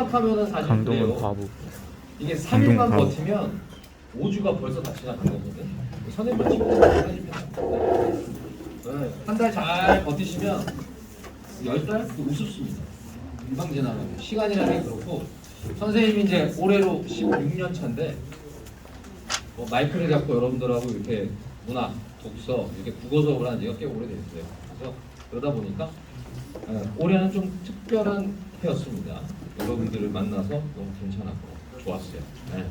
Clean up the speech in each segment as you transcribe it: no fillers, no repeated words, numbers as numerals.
생각하면은 사실 강동원 그래요. 과부. 이게 3일만 강동 과부. 버티면 5주가 벌써 다 지나간 거거든. 선생님 친구들 마찬가지입니다. 한 달 잘 버티시면 10달 우습습니다. 금방 지나가요. 시간이라는 게 그렇고 선생님이 이제 올해로 16년 차인데 마이크를 잡고 여러분들하고 이렇게 문학, 독서, 이렇게 국어 수업을 한 지가 꽤 오래됐어요. 그래서 그러다 보니까 올해는 좀 특별한 해였습니다. 여러분들을 만나서 너무 괜찮았고 좋았어요.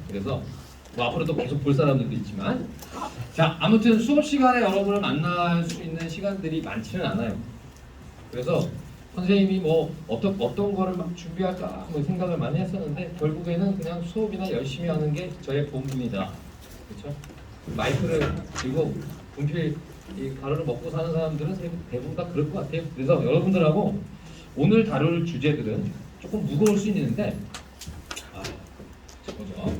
그래서 뭐 앞으로도 계속 볼 사람들도 있지만 자 아무튼 수업 시간에 여러분을 만날 수 있는 시간들이 많지는 않아요. 그래서 선생님이 뭐 어떤 거를 막 준비할까 뭐 생각을 많이 했었는데 결국에는 그냥 수업이나 열심히 하는 게 저의 본분이다. 그렇죠? 마이크를 들고 분필 이 가루를 먹고 사는 사람들은 대부분 다 그럴 것 같아요. 그래서 여러분들하고 오늘 다룰 주제들은 조금 무거울 수 있는데 보죠.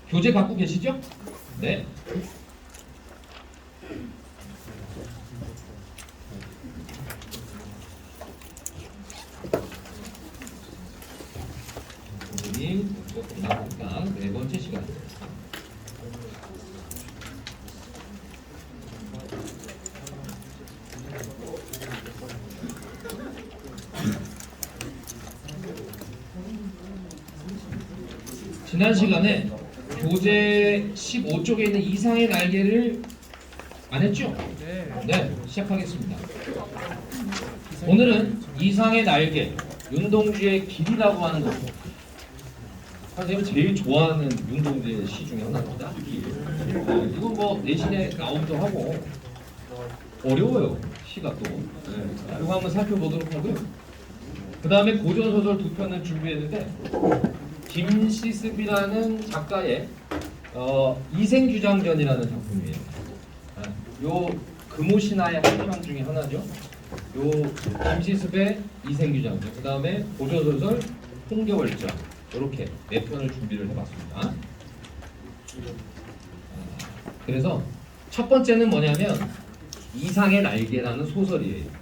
교재 갖고 계시죠? 네. 우리 나볼까 네 번째 시간. 지난 시간에 교재 15쪽에 있는 이상의 날개를 안 했죠? 네, 시작하겠습니다. 오늘은 이상의 날개, 윤동주의 길이라고 하는 것. 선생님이 제일 좋아하는 윤동주의 시 중에 하나입니다. 이건 뭐 내신에 나오기도 하고 어려워요. 시가 또. 이거 한번 살펴보도록 하고요. 그 다음에 고전소설 두 편을 준비했는데 김시습이라는 작가의 이생규장전이라는 작품이에요. 요 금오신화의 한 편 중에 하나죠. 요 김시습의 이생규장전, 그 다음에 고전소설 홍겨월장, 이렇게 네 편을 준비를 해봤습니다. 그래서 첫 번째는 뭐냐면 이상의 날개라는 소설이에요.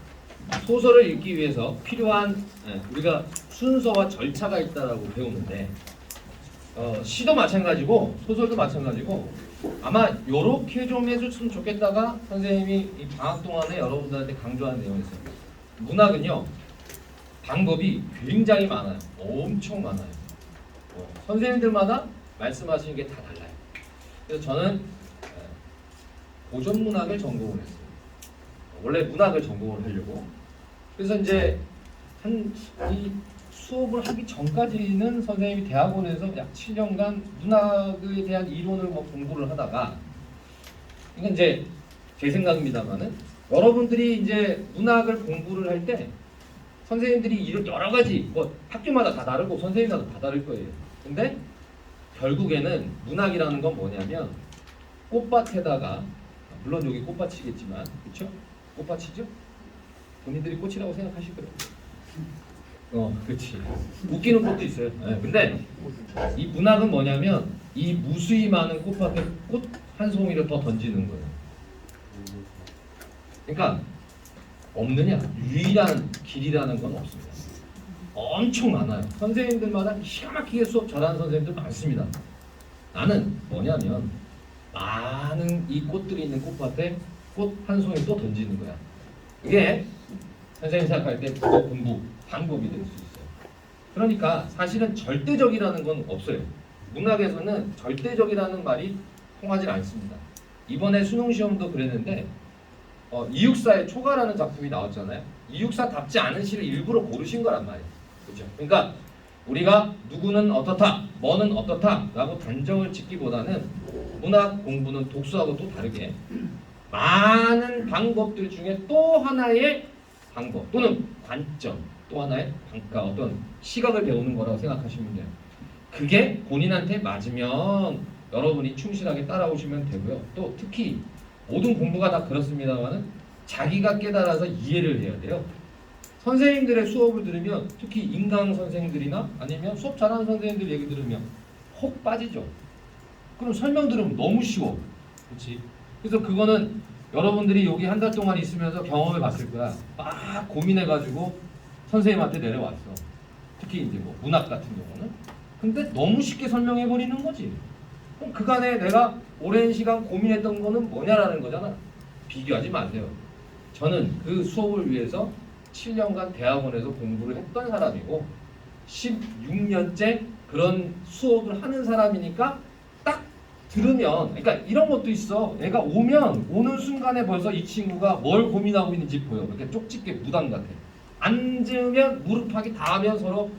소설을 읽기 위해서 필요한 우리가 순서와 절차가 있다라고 배우는데 시도 마찬가지고 소설도 마찬가지고 아마 요렇게 좀 해줬으면 좋겠다가 선생님이 이 방학 동안에 여러분들한테 강조하는 내용이 있어요. 문학은요 방법이 굉장히 많아요. 엄청 많아요. 선생님들마다 말씀하시는 게 다 달라요. 그래서 저는 고전 문학을 전공을 했어요. 원래 문학을 전공을 하려고. 그래서 이제 이 수업을 하기 전까지는 선생님이 대학원에서 약 7년간 문학에 대한 이론을 공부를 하다가 이건 이제 제 생각입니다만은 여러분들이 이제 문학을 공부를 할 때 선생님들이 여러 가지 뭐 학교마다 다 다르고 선생님마다 다 다를 거예요. 근데 결국에는 문학이라는 건 뭐냐면 꽃밭에다가 물론 여기 꽃밭이겠지만 그렇죠? 꽃밭이죠? 본인들이 꽃이라고 생각하실 거예요. 그렇지. 웃기는 꽃도 있어요. 근데 이 문학은 뭐냐면 이 무수히 많은 꽃밭에 꽃 한 송이를 더 던지는 거예요. 그러니까 없느냐? 유일한 길이라는 건 없습니다. 엄청 많아요. 선생님들마다 기가 막히게 수업 잘하는 선생님들 많습니다. 나는 뭐냐면 많은 이 꽃들이 있는 꽃밭에 꽃 한 송이 또 던지는 거야. 이게 선생님 생각할 때 국어 공부 방법이 될 수 있어요. 그러니까 사실은 절대적이라는 건 없어요. 문학에서는 절대적이라는 말이 통하지 않습니다. 이번에 수능 시험도 그랬는데 이육사의 초가라는 작품이 나왔잖아요. 이육사답지 않은 시를 일부러 고르신 거란 말이에요. 그렇죠? 그러니까 우리가 누구는 어떻다, 뭐는 어떻다라고 단정을 짓기보다는 문학 공부는 독서하고 또 다르게 많은 방법들 중에 또 하나의 방법 또는 관점, 또 하나의 그러니까 어떤 시각을 배우는 거라고 생각하시면 돼요. 그게 본인한테 맞으면 여러분이 충실하게 따라오시면 되고요. 또 특히 모든 공부가 다 그렇습니다만은 자기가 깨달아서 이해를 해야 돼요. 선생님들의 수업을 들으면 특히 인강 선생들이나 아니면 수업 잘하는 선생님들 얘기 들으면 혹 빠지죠. 그럼 설명 들으면 너무 쉬워. 그렇지? 그래서 그거는 여러분들이 여기 한 달 동안 있으면서 경험해 봤을 거야. 막 고민해가지고 선생님한테 내려왔어. 특히 이제 뭐 문학 같은 경우는. 근데 너무 쉽게 설명해 버리는 거지. 그럼 그간에 내가 오랜 시간 고민했던 거는 뭐냐라는 거잖아. 비교하지 마세요. 저는 그 수업을 위해서 7년간 대학원에서 공부를 했던 사람이고 16년째 그런 수업을 하는 사람이니까 딱 들으면, 그러니까 이런 것도 있어. 애가 오는 순간에 벌써 이 친구가 뭘 고민하고 있는지 보여. 이렇게 쪽집게 무당 같아. 앉으면 무릎하기 닿으면 서로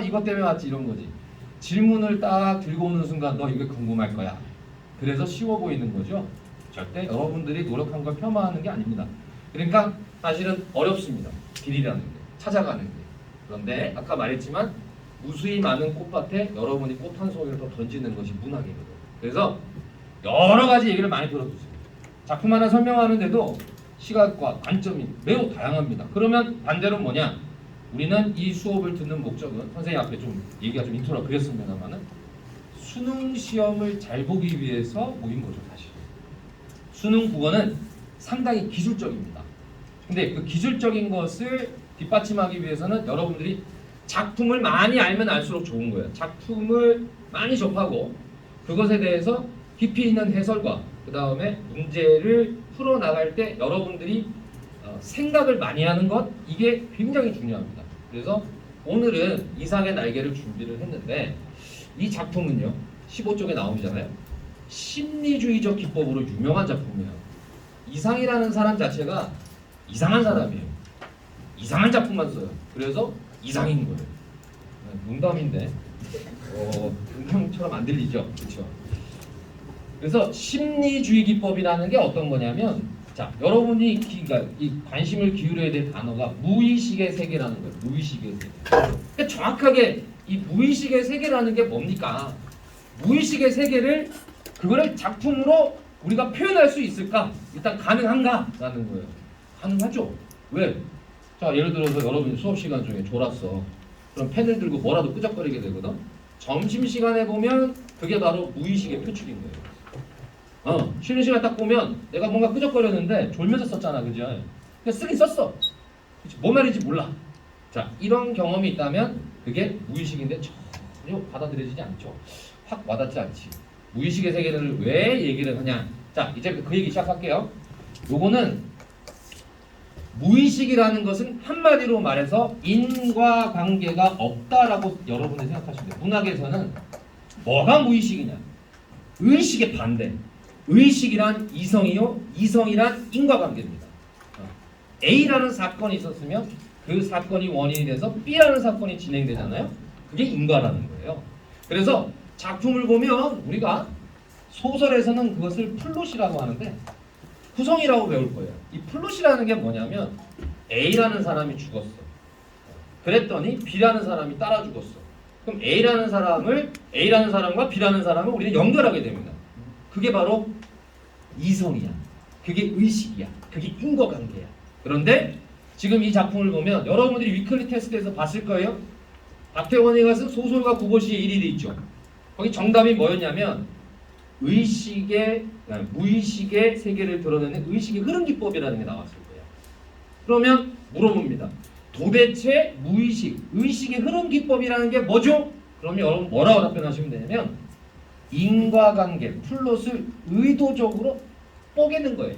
이것 때문에 왔지 이런 거지. 질문을 딱 들고 오는 순간 너 이거 궁금할 거야. 그래서 쉬워 보이는 거죠. 절대 여러분들이 노력한 걸 폄하하는 게 아닙니다. 그러니까 사실은 어렵습니다. 길이라는 게, 찾아가는 게. 그런데 아까 말했지만 무수히 많은 꽃밭에 여러분이 꽃 한 송이를 더 던지는 것이 문학이거든요. 그래서 여러 가지 얘기를 많이 들어주세요. 작품 하나 설명하는데도 시각과 관점이 매우 다양합니다. 그러면 반대로 뭐냐? 우리는 이 수업을 듣는 목적은 선생님 앞에 좀 얘기가 좀 인트로가 그랬습니다만은 수능 시험을 잘 보기 위해서 모인 거죠, 사실. 수능 국어는 상당히 기술적입니다. 근데 그 기술적인 것을 뒷받침하기 위해서는 여러분들이 작품을 많이 알면 알수록 좋은 거예요. 작품을 많이 접하고 그것에 대해서 깊이 있는 해설과 그 다음에 문제를 풀어나갈 때 여러분들이 생각을 많이 하는 것, 이게 굉장히 중요합니다. 그래서 오늘은 이상의 날개를 준비를 했는데 이 작품은요 15쪽에 나오잖아요. 심리주의적 기법으로 유명한 작품이에요. 이상이라는 사람 자체가 이상한 사람이에요. 이상한 작품만 써요. 그래서 이상인 거예요. 농담인데 농담처럼 안 들리죠? 그렇죠? 그래서 심리주의 기법이라는 게 어떤 거냐면, 자, 여러분이 그러니까 이 관심을 기울여야 될 단어가 무의식의 세계라는 거예요. 무의식의 세계. 그러니까 정확하게 이 무의식의 세계라는 게 뭡니까? 무의식의 세계를 그거를 작품으로 우리가 표현할 수 있을까? 일단 가능한가라는 거예요. 가능하죠. 왜? 자, 예를 들어서 여러분이 수업 시간 중에 졸았어. 그럼 펜을 들고 뭐라도 끄적거리게 되거든. 점심 시간에 보면 그게 바로 무의식의 표출인 거예요. 쉬는 시간 딱 보면 내가 뭔가 끄적거렸는데 졸면서 썼잖아, 그죠? 그냥 쓰긴 썼어. 그치? 뭔 말인지 몰라. 자, 이런 경험이 있다면 그게 무의식인데 전혀 받아들여지지 않죠. 확 와닿지 않지. 무의식의 세계를 왜 얘기를 하냐? 자, 이제 그 얘기 시작할게요. 요거는 무의식이라는 것은 한마디로 말해서 인과관계가 없다라고 여러분이 생각하시면 돼요. 문학에서는 뭐가 무의식이냐? 의식의 반대. 의식이란 이성이요, 이성이란 인과관계입니다. A라는 사건이 있었으면 그 사건이 원인이 돼서 B라는 사건이 진행되잖아요. 그게 인과라는 거예요. 그래서 작품을 보면 우리가 소설에서는 그것을 플롯이라고 하는데 구성이라고 배울 거예요. 이 플롯이라는 게 뭐냐면 A라는 사람이 죽었어. 그랬더니 B라는 사람이 따라 죽었어. 그럼 A라는 사람과 B라는 사람을 우리는 연결하게 됩니다. 그게 바로 이성이야. 그게 의식이야. 그게 인과관계야. 그런데 지금 이 작품을 보면 여러분들이 위클리 테스트에서 봤을 거예요. 박태원이가 쓴 소설가 국어시의 1일이 있죠. 거기 정답이 뭐였냐면 무의식의 세계를 드러내는 의식의 흐름 기법이라는 게 나왔을 거예요. 그러면 물어봅니다. 도대체 의식의 흐름 기법이라는 게 뭐죠? 그러면 여러분 뭐라고 답변하시면 되냐면 인과관계, 플롯을 의도적으로 뽀개는 거예요.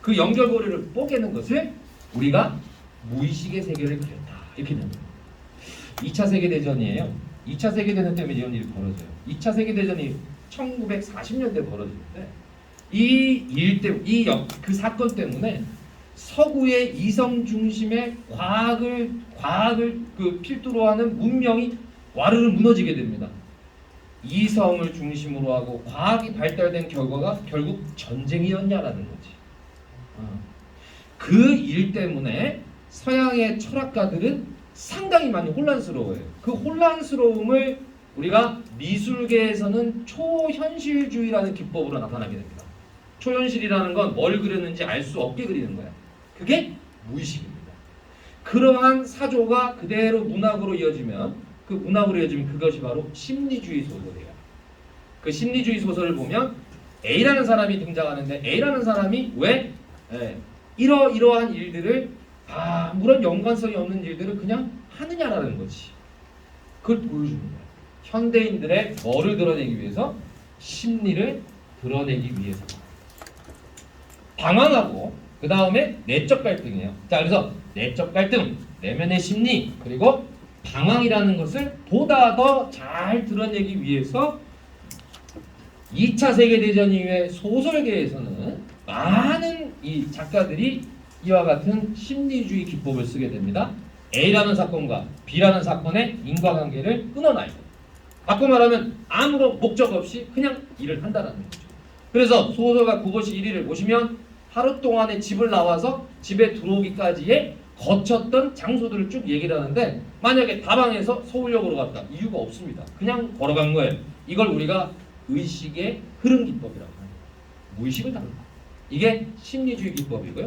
그 연결고리를 뽀개는 것을 우리가 무의식의 세계를 그렸다. 이렇게 됩니다. 2차 세계대전이에요. 2차 세계대전 때문에 이런 일이 벌어져요. 2차 세계대전이 1940년대에 벌어지는데 그 사건 때문에 서구의 이성 중심의 과학을 그 필두로 하는 문명이 와르르 무너지게 됩니다. 이성을 중심으로 하고 과학이 발달된 결과가 결국 전쟁이었냐라는 거지. 그 일 때문에 서양의 철학가들은 상당히 많이 혼란스러워요. 그 혼란스러움을 우리가 미술계에서는 초현실주의라는 기법으로 나타나게 됩니다. 초현실이라는 건 뭘 그렸는지 알 수 없게 그리는 거야. 그게 무의식입니다. 그러한 사조가 그대로 문학으로 이어지면 그것이 바로 심리주의 소설이에요. 그 심리주의 소설을 보면 A라는 사람이 등장하는데 A라는 사람이 왜 이러한 일들을 아무런 연관성이 없는 일들을 그냥 하느냐라는 거지. 그걸 보여주는 거야. 현대인들의 뭐를 드러내기 위해서? 심리를 드러내기 위해서. 방황하고 그 다음에 내적 갈등이에요. 자, 그래서 내적 갈등, 내면의 심리, 그리고 방황이라는 것을 보다 더 잘 드러내기 위해서 2차 세계대전 이후에 소설계에서는 많은 이 작가들이 이와 같은 심리주의 기법을 쓰게 됩니다. A라는 사건과 B라는 사건의 인과관계를 끊어놔요. 바꿔 말하면 아무런 목적 없이 그냥 일을 한다는 거죠. 그래서 소설가 그것이 1위를 보시면 하루 동안에 집을 나와서 집에 들어오기까지의 거쳤던 장소들을 쭉 얘기를 하는데, 만약에 다방에서 서울역으로 갔다, 이유가 없습니다. 그냥 걸어간 거예요. 이걸 우리가 의식의 흐름 기법이라고 합니다. 무의식을 다룬다. 이게 심리주의 기법이고요.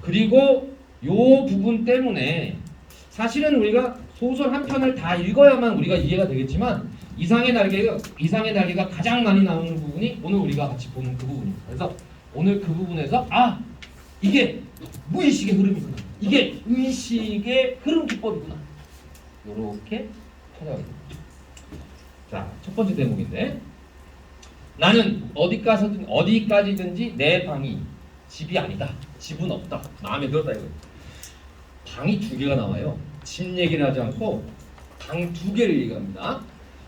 그리고 요 부분 때문에 사실은 우리가 소설 한 편을 다 읽어야만 우리가 이해가 되겠지만, 이상의 날개가 가장 많이 나오는 부분이 오늘 우리가 같이 보는 그 부분입니다. 그래서 오늘 그 부분에서 이게 무의식의 흐름이구나, 이게 의식의 흐름 기법이구나, 요렇게 찾아갑니다. 자, 첫 번째 대목인데, 나는 어디까지든지 내 방이 집이 아니다, 집은 없다, 마음에 들었다 이거예요. 방이 두 개가 나와요. 집 얘기를 하지 않고 방 두 개를 얘기합니다.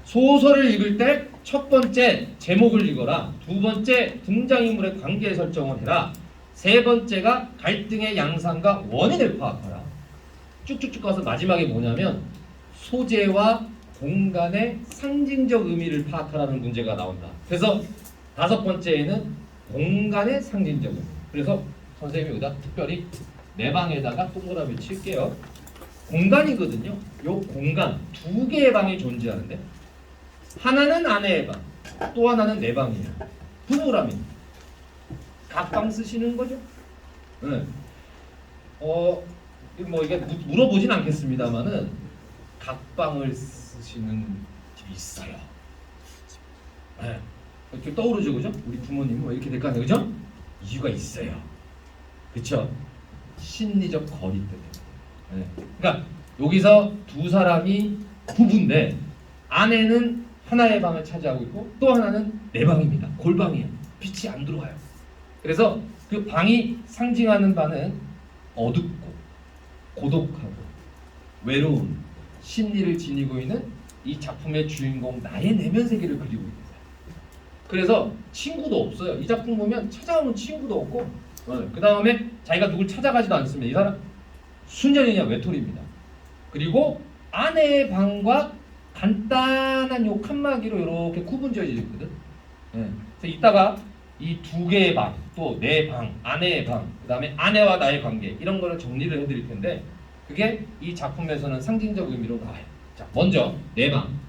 소설을 읽을 때 첫 번째 제목을 읽어라, 두 번째 등장인물의 관계 설정을 해라, 세 번째가 갈등의 양상과 원인을 파악하라. 쭉쭉쭉 가서 마지막에 뭐냐면 소재와 공간의 상징적 의미를 파악하라는 문제가 나온다. 그래서 다섯 번째에는 공간의 상징적 의미. 그래서 선생님이 여기다 특별히 내 방에다가 동그라미 칠게요. 공간이거든요. 요 공간 두 개의 방이 존재하는데, 하나는 아내의 방, 또 하나는 내 방이에요. 부부라면 각방 쓰시는 거죠? 네. 뭐 이게 물어보진 않겠습니다만은 각방을 쓰시는 집이 있어요. 네. 이렇게 떠오르죠, 그죠? 우리 부모님은 왜 이렇게 될까, 그죠? 이유가 있어요. 그렇죠? 심리적 거리 때문에. 네. 그러니까 여기서 두 사람이 부부인데 아내는 하나의 방을 차지하고 있고 또 하나는 내 방입니다. 골방이에요. 빛이 안 들어와요. 그래서 그 방이 상징하는 바는 어둡고 고독하고 외로운 심리를 지니고 있는 이 작품의 주인공 나의 내면 세계를 그리고 있는 거예요. 그래서 친구도 없어요. 이 작품 보면 찾아오는 친구도 없고, 그 다음에 자기가 누굴 찾아가지도 않습니다. 이 사람 순전히 외톨이입니다. 그리고 아내의 방과 간단한 요 칸막이로 이렇게 구분되어 있거든. 그래서 이따가 이 두 개의 방, 또 내 방, 아내의 방, 그 다음에 아내와 나의 관계, 이런 거를 정리를 해드릴 텐데, 그게 이 작품에서는 상징적 의미로 나와요. 자, 먼저 내 방.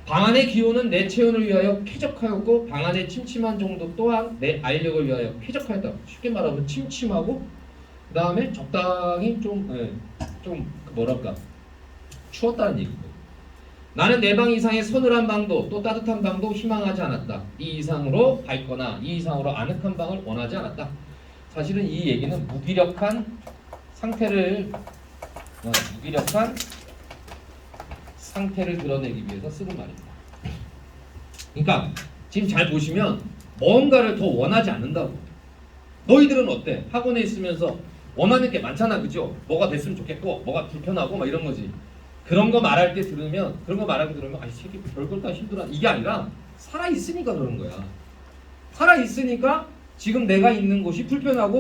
방 안의 기호는 내 체온을 위하여 쾌적하였고 방 안의 침침한 정도 또한 내 알력을 위하여 쾌적하였다. 쉽게 말하면 침침하고 그 다음에 적당히 좀 뭐랄까 추웠다는 얘기고, 나는 내 방 이상의 서늘한 방도 또 따뜻한 방도 희망하지 않았다. 이 이상으로 밝거나 이 이상으로 아늑한 방을 원하지 않았다. 사실은 이 얘기는 무기력한 상태를 드러내기 위해서 쓰는 말입니다. 그러니까 지금 잘 보시면 뭔가를 더 원하지 않는다고. 너희들은 어때? 학원에 있으면서 원하는 게 많잖아, 그죠? 뭐가 됐으면 좋겠고 뭐가 불편하고 막 이런 거지. 그런 거 말할 때 들으면 이 새끼 별걸 다 힘들어, 이게 아니라 살아있으니까 그러는 거야. 살아있으니까 지금 내가 있는 곳이 불편한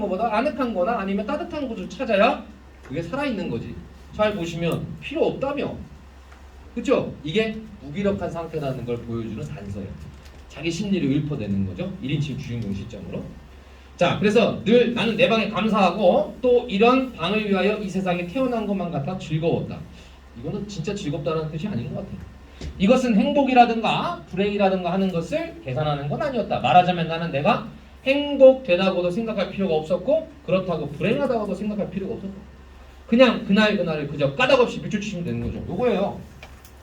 것보다 아늑한 거나 아니면 따뜻한 곳을 찾아야 그게 살아있는 거지. 잘 보시면 필요 없다며, 그쵸? 이게 무기력한 상태라는 걸 보여주는 단서예요. 자기 심리를 읊어내는 거죠. 1인칭 주인공 시점으로. 자, 그래서 늘 나는 내 방에 감사하고 또 이런 방을 위하여 이 세상에 태어난 것만 같아 즐거웠다. 이거는 진짜 즐겁다는 뜻이 아닌 것 같아요. 이것은 행복이라든가 불행이라든가 하는 것을 계산하는 건 아니었다. 말하자면 나는 내가 행복되다고도 생각할 필요가 없었고 그렇다고 불행하다고도 생각할 필요가 없었다. 그냥 그날을 그저 까닭없이 비춰주시면 되는 거죠. 요거예요.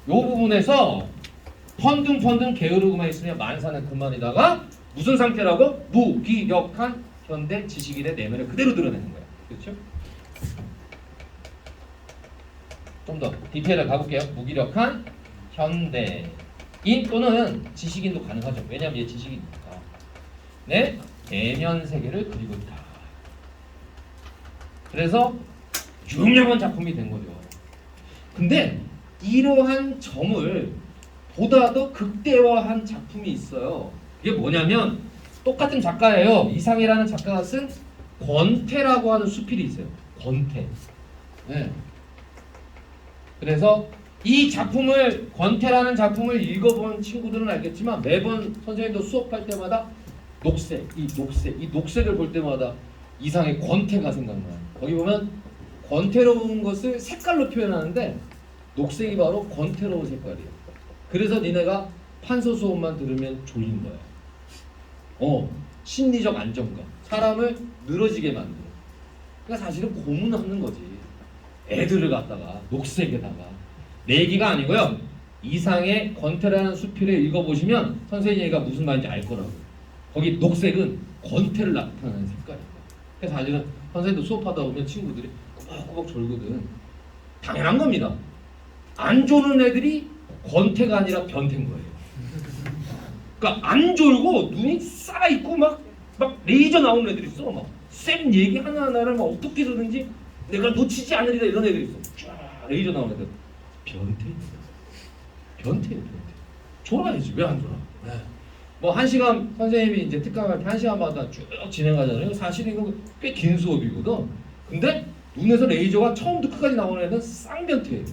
요 부분에서 펀둥 게으르고만 있으면 만사는 그만이다가 무슨 상태라고? 무기력한 현대 지식인의 내면을 그대로 드러내는 거야. 그렇죠? 좀 더 디테일을 가볼게요. 무기력한 현대인 또는 지식인도 가능하죠. 왜냐하면 얘 지식인이니까. 네, 내면 세계를 그리고 있다. 그래서 유명한 작품이 된 거죠. 근데 이러한 점을 보다 더 극대화한 작품이 있어요. 그게 뭐냐면 똑같은 작가예요. 이상이라는 작가가 쓴 권태라고 하는 수필이 있어요. 권태. 네. 그래서 이 작품을 권태라는 작품을 읽어본 친구들은 알겠지만 매번 선생님도 수업할 때마다 이 녹색을 볼 때마다 이상의 권태가 생각나요. 거기 보면 권태로운 것을 색깔로 표현하는데 녹색이 바로 권태로운 색깔이에요. 그래서 니네가 판서 수업만 들으면 졸린 거야. 심리적 안정감, 사람을 늘어지게 만들어. 그러니까 사실은 고문하는 거지. 애들을 갖다가 녹색에다가 내기가 아니고요. 이상의 권태라는 수필을 읽어보시면 선생님이 무슨 말인지 알 거라고. 거기 녹색은 권태를 나타내는 색깔이에요. 그래서 사실은 선생님도 수업하다 보면 친구들이 꾸벅꾸벅 졸거든. 당연한 겁니다. 안 조는 애들이 권태가 아니라 변태인 거예요. 그러니까 안 졸고 눈이 쌓여있고 막 레이저 나오는 애들이 있어. 막 쌤 얘기 하나하나를 막 어떻게 해서든지 내가 놓치지 않으리라 이런 애들이 있어. 쫙 레이저 나오는 애들. 변태예요. 졸아야지. 왜 안 졸아? 네. 뭐 1시간 선생님이 이제 특강할 때 1시간마다 쭉 진행하잖아요. 사실 이거 꽤 긴 수업이거든. 근데 눈에서 레이저가 처음부터 끝까지 나오는 애는 쌍변태예요.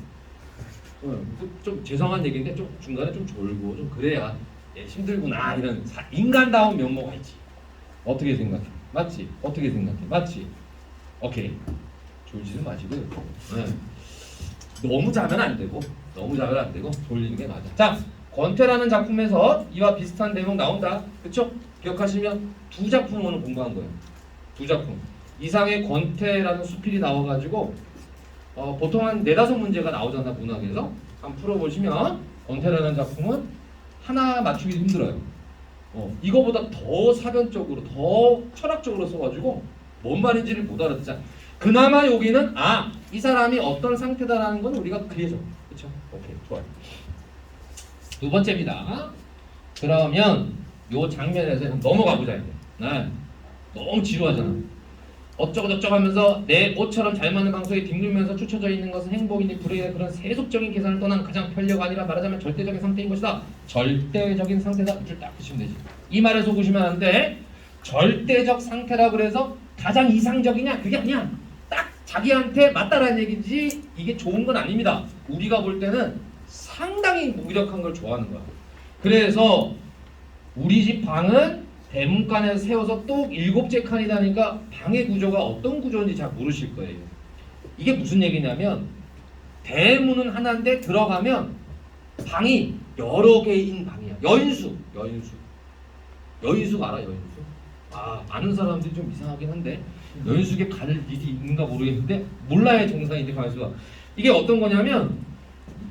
좀 죄송한 얘기인데 좀 중간에 좀 졸고 좀 그래야 힘들구나 이런 인간다운 면모가 있지. 어떻게 생각해? 맞지? 어떻게 생각해? 맞지? 오케이. 졸지는 마시고 너무 자면 안 되고 졸리는 게 맞아. 자, 권태라는 작품에서 이와 비슷한 내용 나온다. 그렇죠? 기억하시면 두 작품 오늘 공부한 거예요. 두 작품. 이상의 권태라는 수필이 나와가지고 보통 한 4-5문제가 나오잖아. 문학에서 한번 풀어보시면 권태라는 작품은 하나 맞추기 힘들어요. 이거보다 더 사변적으로 더 철학적으로 써가지고 뭔 말인지를 못 알아듣잖아. 그나마 여기는 이 사람이 어떤 상태다라는 건 우리가 그려줘. 그렇죠? 오케이, 좋아요. 두 번째입니다. 그러면 요 장면에서 넘어가 보자 이제. 너무 지루하잖아. 어쩌고저쩌고 하면서 내 옷처럼 잘 맞는 방송에 뒹굴면서 추쳐져 있는 것은 행복이니 불행이니 그런 세속적인 계산을 떠난 가장 편리가 아니라 말하자면 절대적인 상태인 것이다. 절대적인 상태다. 이줄 딱 보시면 되지. 이 말에 속으시면 안 돼. 절대적 상태라 그래서 가장 이상적이냐? 그게 아니야. 딱 자기한테 맞다라는 얘기지 이게 좋은 건 아닙니다. 우리가 볼 때는 상당히 무기력한 걸 좋아하는 거야. 그래서 우리 집 방은 대문간에 세워서 똑 7째 칸이다니까 방의 구조가 어떤 구조인지 잘 모르실 거예요. 이게 무슨 얘기냐면 대문은 하나인데 들어가면 방이 여러 개인 방이야. 여인수가 알아? 여인수? 아는 사람들이 좀 이상하긴 한데 여인수에 가를 일이 있는가 모르겠는데 몰라야 정상인데 가만있어 봐. 이게 어떤 거냐면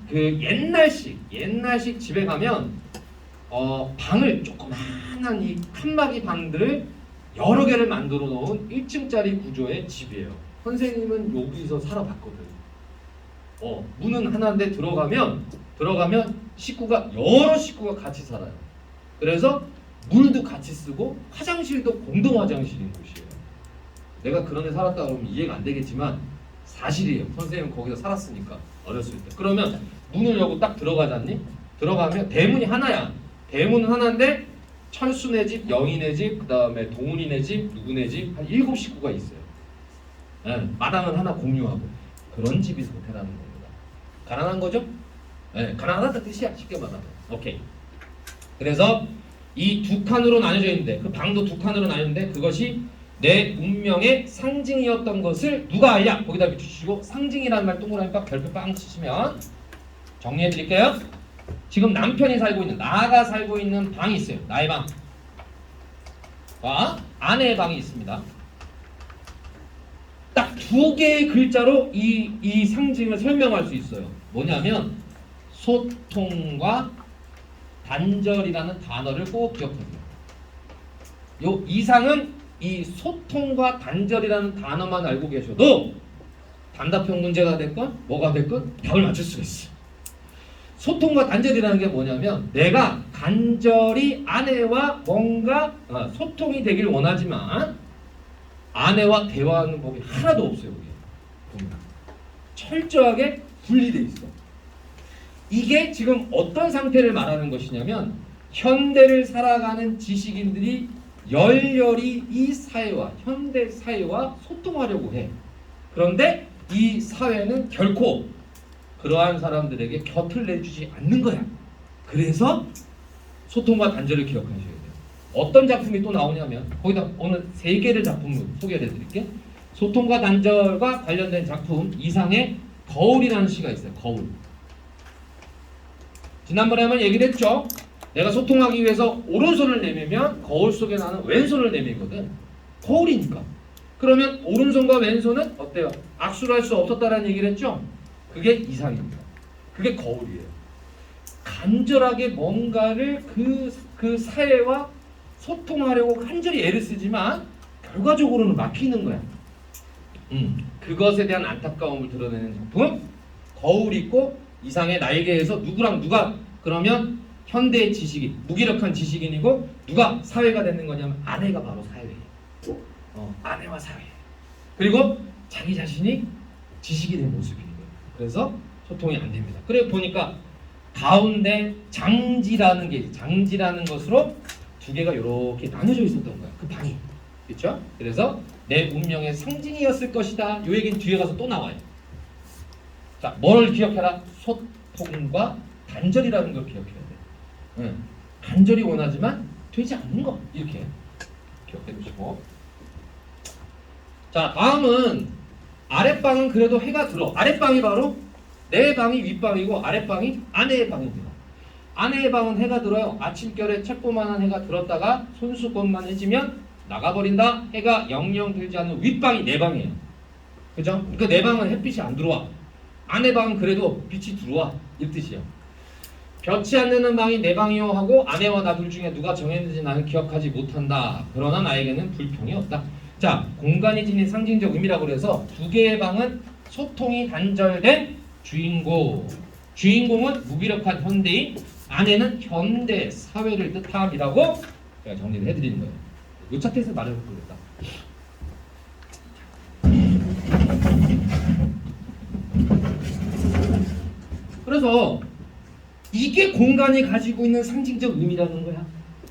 그 옛날식 집에 가면 방을 조그만한 이 칸막이 방들을 여러 개를 만들어 놓은 1층짜리 구조의 집이에요. 선생님은 여기서 살아봤거든. 문은 하나인데 들어가면 여러 식구가 같이 살아요. 그래서 물도 같이 쓰고 화장실도 공동 화장실인 곳이에요. 내가 그런 데 살았다 그러면 이해가 안 되겠지만 사실이에요. 선생님은 거기서 살았으니까 어렸을 때. 그러면 문을 열고 딱 들어가잖니? 들어가면 대문이 하나야. 대문은 하나인데 철수네 집, 영희네 집, 그 다음에 동훈이네 집, 누구네 집 한 7식구가 있어요. 마당은 하나 공유하고 그런 집이 상태라는 겁니다. 가난한 거죠? 가난하다는 뜻이야. 쉽게 말하면. 오케이. 그래서 이 두 칸으로 나뉘어져 있는데 그 방도 두 칸으로 나뉘는데 그것이 내 운명의 상징이었던 것을 누가 알냐? 거기다 비추시고 상징이라는 말 동그라미 별표 빵 치시면 정리해 드릴게요. 지금 남편이 살고 있는 나가 살고 있는 방이 있어요. 나의 방과 아내의 방이 있습니다. 딱 2개의 글자로 이 상징을 설명할 수 있어요. 뭐냐면 소통과 단절이라는 단어를 꼭 기억하세요. 요 이상은 이 소통과 단절이라는 단어만 알고 계셔도 단답형 문제가 됐건 뭐가 됐건 답을 맞출 수가 있어. 소통과 단절이라는 게 뭐냐면 내가 간절히 아내와 뭔가 소통이 되길 원하지만 아내와 대화하는 법이 하나도 없어요. 보면 철저하게 분리돼 있어. 이게 지금 어떤 상태를 말하는 것이냐면 현대를 살아가는 지식인들이 열렬히 이 사회와 현대 사회와 소통하려고 해. 그런데 이 사회는 결코 그러한 사람들에게 곁을 내주지 않는 거야. 그래서 소통과 단절을 기억하셔야 돼요. 어떤 작품이 또 나오냐면 거기다 오늘 3개를 작품을 소개를 해드릴게요. 소통과 단절과 관련된 작품 이상의 거울이라는 시가 있어요. 거울. 지난번에 한번 얘기를 했죠. 내가 소통하기 위해서 오른손을 내밀면 거울 속에 나는 왼손을 내밀거든. 거울이니까. 그러면 오른손과 왼손은 어때요? 악수를 할 수 없었다라는 얘기를 했죠. 그게 이상입니다. 그게 거울이에요. 간절하게 뭔가를 그 사회와 소통하려고 간절히 애를 쓰지만 결과적으로는 막히는 거야. 그것에 대한 안타까움을 드러내는 작품 거울 있고 이상의 날개에서 누구랑 누가 그러면 현대의 지식인 무기력한 지식인이고 누가 사회가 되는 거냐면 아내가 바로 사회예요. 아내와 사회. 그리고 자기 자신이 지식인의 모습인 거예요. 그래서 소통이 안 됩니다. 그래 보니까 가운데 장지라는 게 장지라는 것으로 2개가 이렇게 나눠져 있었던 거야. 그 방이. 그렇죠? 그래서 내 운명의 상징이었을 것이다. 이 얘기는 뒤에 가서 또 나와요. 자, 뭘 기억해라? 소통과 단절이라는 걸 기억해야 돼. 간절히 원하지만 되지 않는 거. 이렇게 기억해 두시고. 자, 다음은 아랫방은 그래도 해가 들어. 아랫방이 바로 내 방이 윗방이고 아랫방이 아내의 방입니다. 아내의 방은 해가 들어요. 아침결에 책보만한 해가 들었다가 손수건만 해지면 나가버린다. 해가 영영 들지 않는 윗방이 내 방이에요. 그죠? 그러니까 내 방은 햇빛이 안 들어와. 아내 방은 그래도 빛이 들어와. 이 뜻이에요. 볕이 안 드는 방이 내 방이요 하고 아내와 나 둘 중에 누가 정했는지 나는 기억하지 못한다. 그러나 나에게는 불평이 없다. 자, 공간이 지닌 상징적 의미라고 그래서 2개의 방은 소통이 단절된 주인공. 주인공은 무기력한 현대인, 아내는 현대 사회를 뜻함이라고 제가 정리를 해드리는 거예요. 이 차트에서 말을 해보겠다. 그래서 이게 공간이 가지고 있는 상징적 의미라는 거야.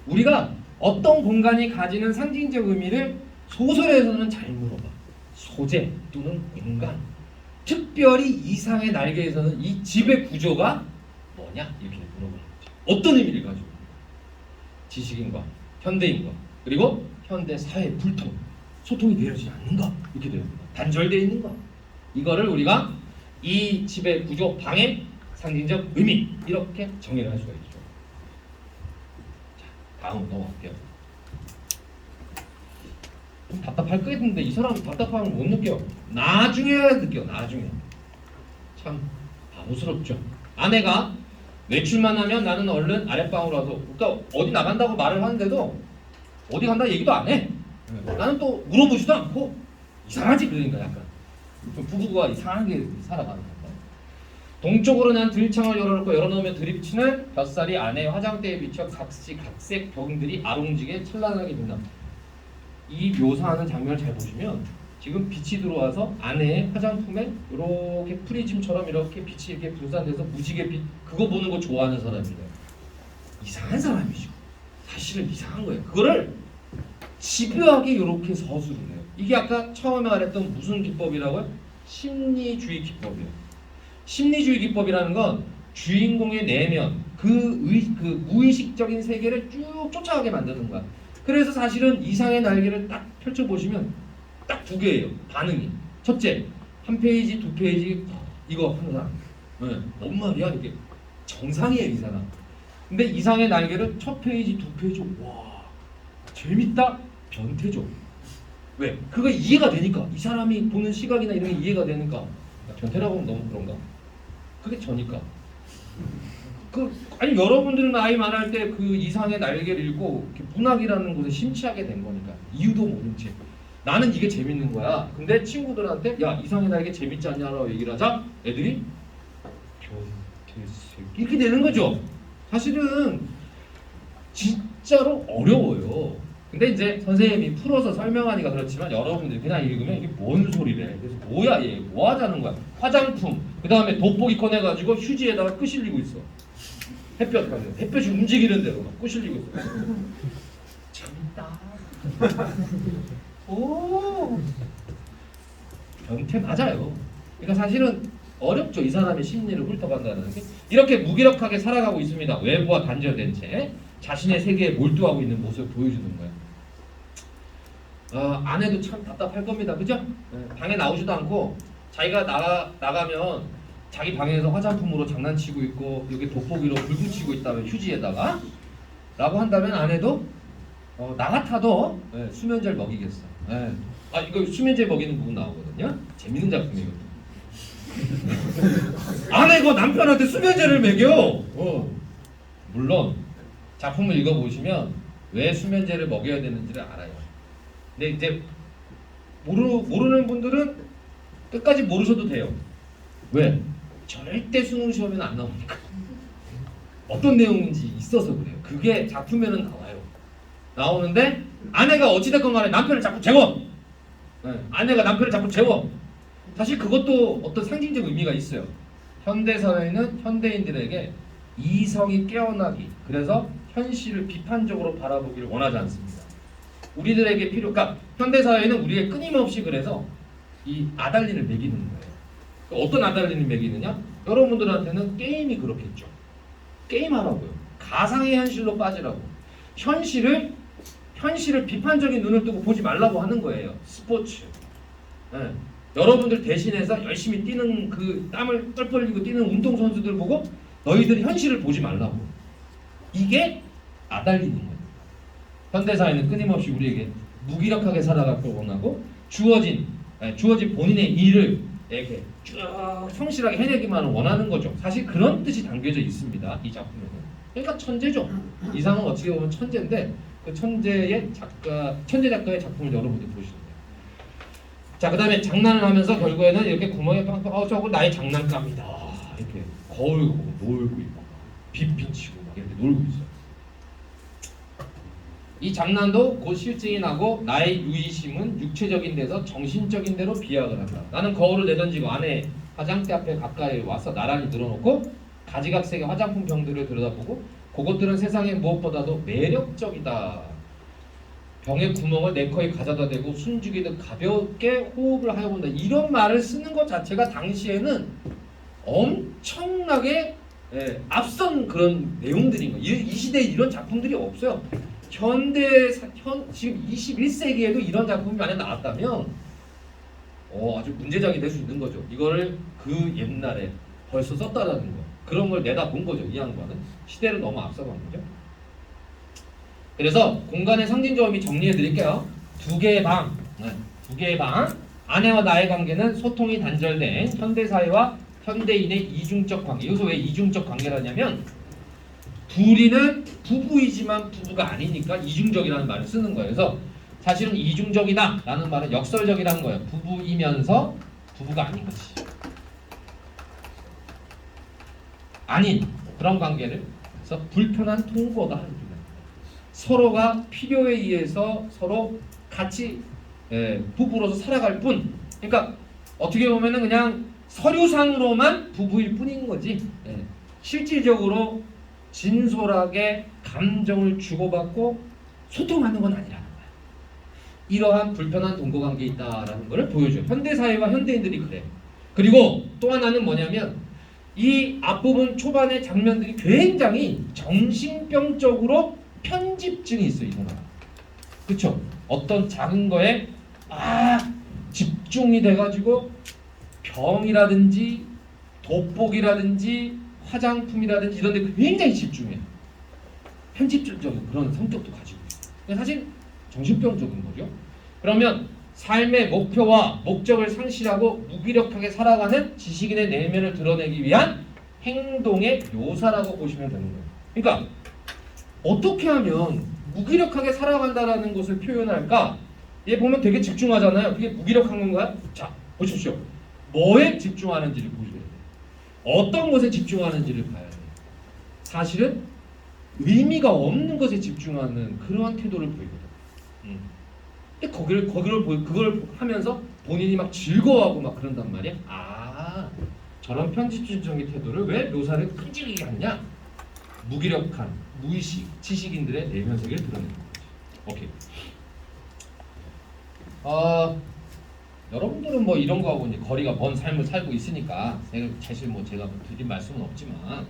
우리가 어떤 공간이 가지는 상징적 의미를 소설에서는 잘 물어봐. 소재 또는 공간. 특별히 이상의 날개에서는 이 집의 구조가 뭐냐 이렇게 물어보는 거죠. 어떤 의미를 가지고 있는 거야. 지식인과 현대인과 그리고 현대 사회의 불통, 소통이 되어지지 않는가 이렇게 되어 있는 거야. 단절되어 있는 거. 이거를 우리가 이 집의 구조, 방의 상징적 의미 이렇게 정의를 할 수가 있죠. 자, 다음 넘어갈게요. 좀 답답할 거 있는데 이 사람은 답답함을 못 느껴. 나중에 느껴. 나중에. 참 바보스럽죠. 아내가 외출만 하면 나는 얼른 아랫방으로 와서 그러니까 어디 나간다고 말을 하는데도 어디 간다 얘기도 안 해. 나는 또 물어보지도 않고 이상하지. 그러니까 약간 좀 부부가 이상하게 살아가는 거야. 동쪽으로 난 들창을 열어놓으면 들이비치는 볕살이 아내의 화장대에 비쳐 각색 벽들이 아롱지게 찬란하게 빛나. 이 묘사하는 장면을 잘 보시면 지금 빛이 들어와서 아내의 화장품에 이렇게 프리즘처럼 이렇게 빛이 이렇게 분산돼서 무지개 빛 그거 보는 거 좋아하는 사람인데 이상한 사람이죠. 사실은 이상한 거예요. 그거를 집요하게 이렇게 서술을 해요. 이게 아까 처음에 말했던 무슨 기법이라고요? 심리주의 기법이에요. 심리주의 기법이라는 건 주인공의 내면 그 무의식적인 세계를 쭉 쫓아가게 만드는 거야. 그래서 사실은 이상의 날개를 딱 펼쳐보시면 딱 2개예요. 반응이. 첫째, 1페이지, 2페이지 이거 하는 사람. 뭔 말이야 이게. 정상이에요 이 사람. 근데 이상의 날개를 첫 페이지, 2페이지 와 재밌다? 변태죠. 왜? 그거 이해가 되니까. 이 사람이 보는 시각이나 이런 게 이해가 되니까. 변태라고 하면 너무 그런가? 그게 저니까. 아니 여러분들은 아이 말할 때 그 이상의 날개를 읽고 문학이라는 곳에 심취하게 된 거니까 이유도 모른 채 나는 이게 재밌는 거야. 근데 친구들한테 야 이상해 나 이게 재밌지 않냐라고 얘기를 하자 애들이 변태새끼 이렇게 되는 거죠. 사실은 진짜로 어려워요. 근데 이제 선생님이 풀어서 설명하니까 그렇지만 여러분들이 그냥 읽으면 이게 뭔 소리래. 그래서 뭐야 얘 뭐 하자는 거야. 화장품 그 다음에 돋보기 꺼내가지고 휴지에다가 끄실리고 있어. 햇볕이 움직이는 대로 막 끄실리고 있어. 재밌다. 오 변태 맞아요. 그러니까 사실은 어렵죠. 이 사람의 심리를 훑어간다는 게. 이렇게 무기력하게 살아가고 있습니다. 외부와 단절된 채 자신의 세계에 몰두하고 있는 모습을 보여주는 거예요. 아내도 참 답답할 겁니다. 그죠? 방에 나오지도 않고 자기가 나가면 자기 방에서 화장품으로 장난치고 있고 여기 돋보기로 불 붙이고 있다면 휴지에다가 라고 한다면 아내도 나 같아도 수면제를 먹이겠어. 이거 수면제 먹이는 부분 나오거든요. 재밌는 작품이거든요. 아내가 남편한테 수면제를 먹여. 물론 작품을 읽어보시면 왜 수면제를 먹여야 되는지를 알아요. 근데 이제 모르는 분들은 끝까지 모르셔도 돼요. 왜? 절대 수능 시험에는 안 나오니까. 어떤 내용인지 있어서 그래요. 그게 작품에는 나와요. 나오는데 아내가 어찌됐건 간에 남편을 자꾸 재워. 아내가 남편을 자꾸 재워. 사실 그것도 어떤 상징적 의미가 있어요. 현대사회는 현대인들에게 이성이 깨어나기, 그래서 현실을 비판적으로 바라보기를 원하지 않습니다. 우리들에게 그러니까 현대사회는 우리에게 끊임없이 그래서 이 아달린을 먹이는 거예요. 어떤 아달린을 먹이느냐? 여러분들한테는 게임이 그렇겠죠. 게임하라고요. 가상의 현실로 빠지라고. 현실을 비판적인 눈을 뜨고 보지 말라고 하는 거예요. 스포츠. 여러분들 대신해서 열심히 뛰는 그 땀을 뻘뻘 흘리고 뛰는 운동선수들 보고 너희들이 현실을 보지 말라고. 이게 아달리는 거예요. 현대사회는 끊임없이 우리에게 무기력하게 살아가길 원하고 주어진 본인의 일을 이렇게 쭉 성실하게 해내기만 원하는 거죠. 사실 그런 뜻이 담겨져 있습니다. 이 작품에는. 그러니까 천재죠. 이상은 어떻게 보면 천재인데 그 천재 작가의 작품을 여러분들이 보시는 거예요. 자, 그 다음에 장난을 하면서 결국에는 이렇게 구멍에 빵빵 저거 나의 장난감이다. 이렇게 거울 보고 놀고 있고 빛 비치고 막 이렇게 놀고 있어요. 이 장난도 곧 실증이 나고 나의 유의심은 육체적인 데서 정신적인 데로 비약을 한다. 나는 거울을 내던지고 아내 화장대 앞에 가까이 와서 나란히 늘어놓고 가지각색의 화장품 병들을 들여다보고 그것들은 세상에 무엇보다도 매력적이다. 병의 구멍을 내 코에 가져다 대고 숨죽이듯 가볍게 호흡을 하여 본다. 이런 말을 쓰는 것 자체가 당시에는 엄청나게 앞선 그런 내용들인 거예요. 이 시대에 이런 작품들이 없어요. 지금 21세기에도 이런 작품이 만약 나왔다면 아주 문제작이 될 수 있는 거죠. 이거를 그 옛날에 벌써 썼다라는 거. 그런 걸 내다본 거죠. 이 양반은. 시대를 너무 앞서간 거죠. 그래서 공간의 상징적 의미 정리해 드릴게요. 두 개의 방. 아내와 나의 관계는 소통이 단절된 현대사회와 현대인의 이중적 관계. 여기서 왜 이중적 관계라냐면 둘이는 부부이지만 부부가 아니니까 이중적이라는 말을 쓰는 거예요. 그래서 사실은 이중적이다 라는 말은 역설적이라는 거예요. 부부이면서 부부가 아닌 것이. 아닌 그런 관계를 그래서 불편한 통고다 하는 거예요. 서로가 필요에 의해서 서로 같이 부부로서 살아갈 뿐. 그러니까 어떻게 보면은 그냥 서류상으로만 부부일 뿐인 거지. 실질적으로 진솔하게 감정을 주고받고 소통하는 건 아니라는 거야. 이러한 불편한 동거관계에 있다라는 것을 보여줘요. 현대사회와 현대인들이 그래. 그리고 또 하나는 뭐냐면 이 앞부분 초반의 장면들이 굉장히 정신병적으로 편집증이 있어 이 사람. 그렇죠? 어떤 작은 거에 집중이 돼가지고 병이라든지 돋보기라든지 화장품이라든지 이런 데 굉장히 집중해. 편집적인 그런 성격도 가지고 있어요. 사실 정신병적인 거죠. 그러면 삶의 목표와 목적을 상실하고 무기력하게 살아가는 지식인의 내면을 드러내기 위한 행동의 묘사라고 보시면 되는 거예요. 그러니까 어떻게 하면 무기력하게 살아간다라는 것을 표현할까? 얘 보면 되게 집중하잖아요. 그게 무기력한 건가요? 자, 보십시오. 뭐에 집중하는지를 보셔야 돼요. 어떤 것에 집중하는지를 봐야 돼요. 사실은 의미가 없는 것에 집중하는 그러한 태도를 보이거든. 근데 그걸 하면서 본인이 막 즐거워하고 막 그런단 말이야. 아, 저런 편집주의적인 태도를 왜 묘사를 끈질기게 하느냐? 무기력한, 무의식, 지식인들의 내면 세계를 드러내는 거지. 오케이. 여러분들은 뭐 이런 거하고 이제 거리가 먼 삶을 살고 있으니까 사실 뭐 제가 드린 말씀은 없지만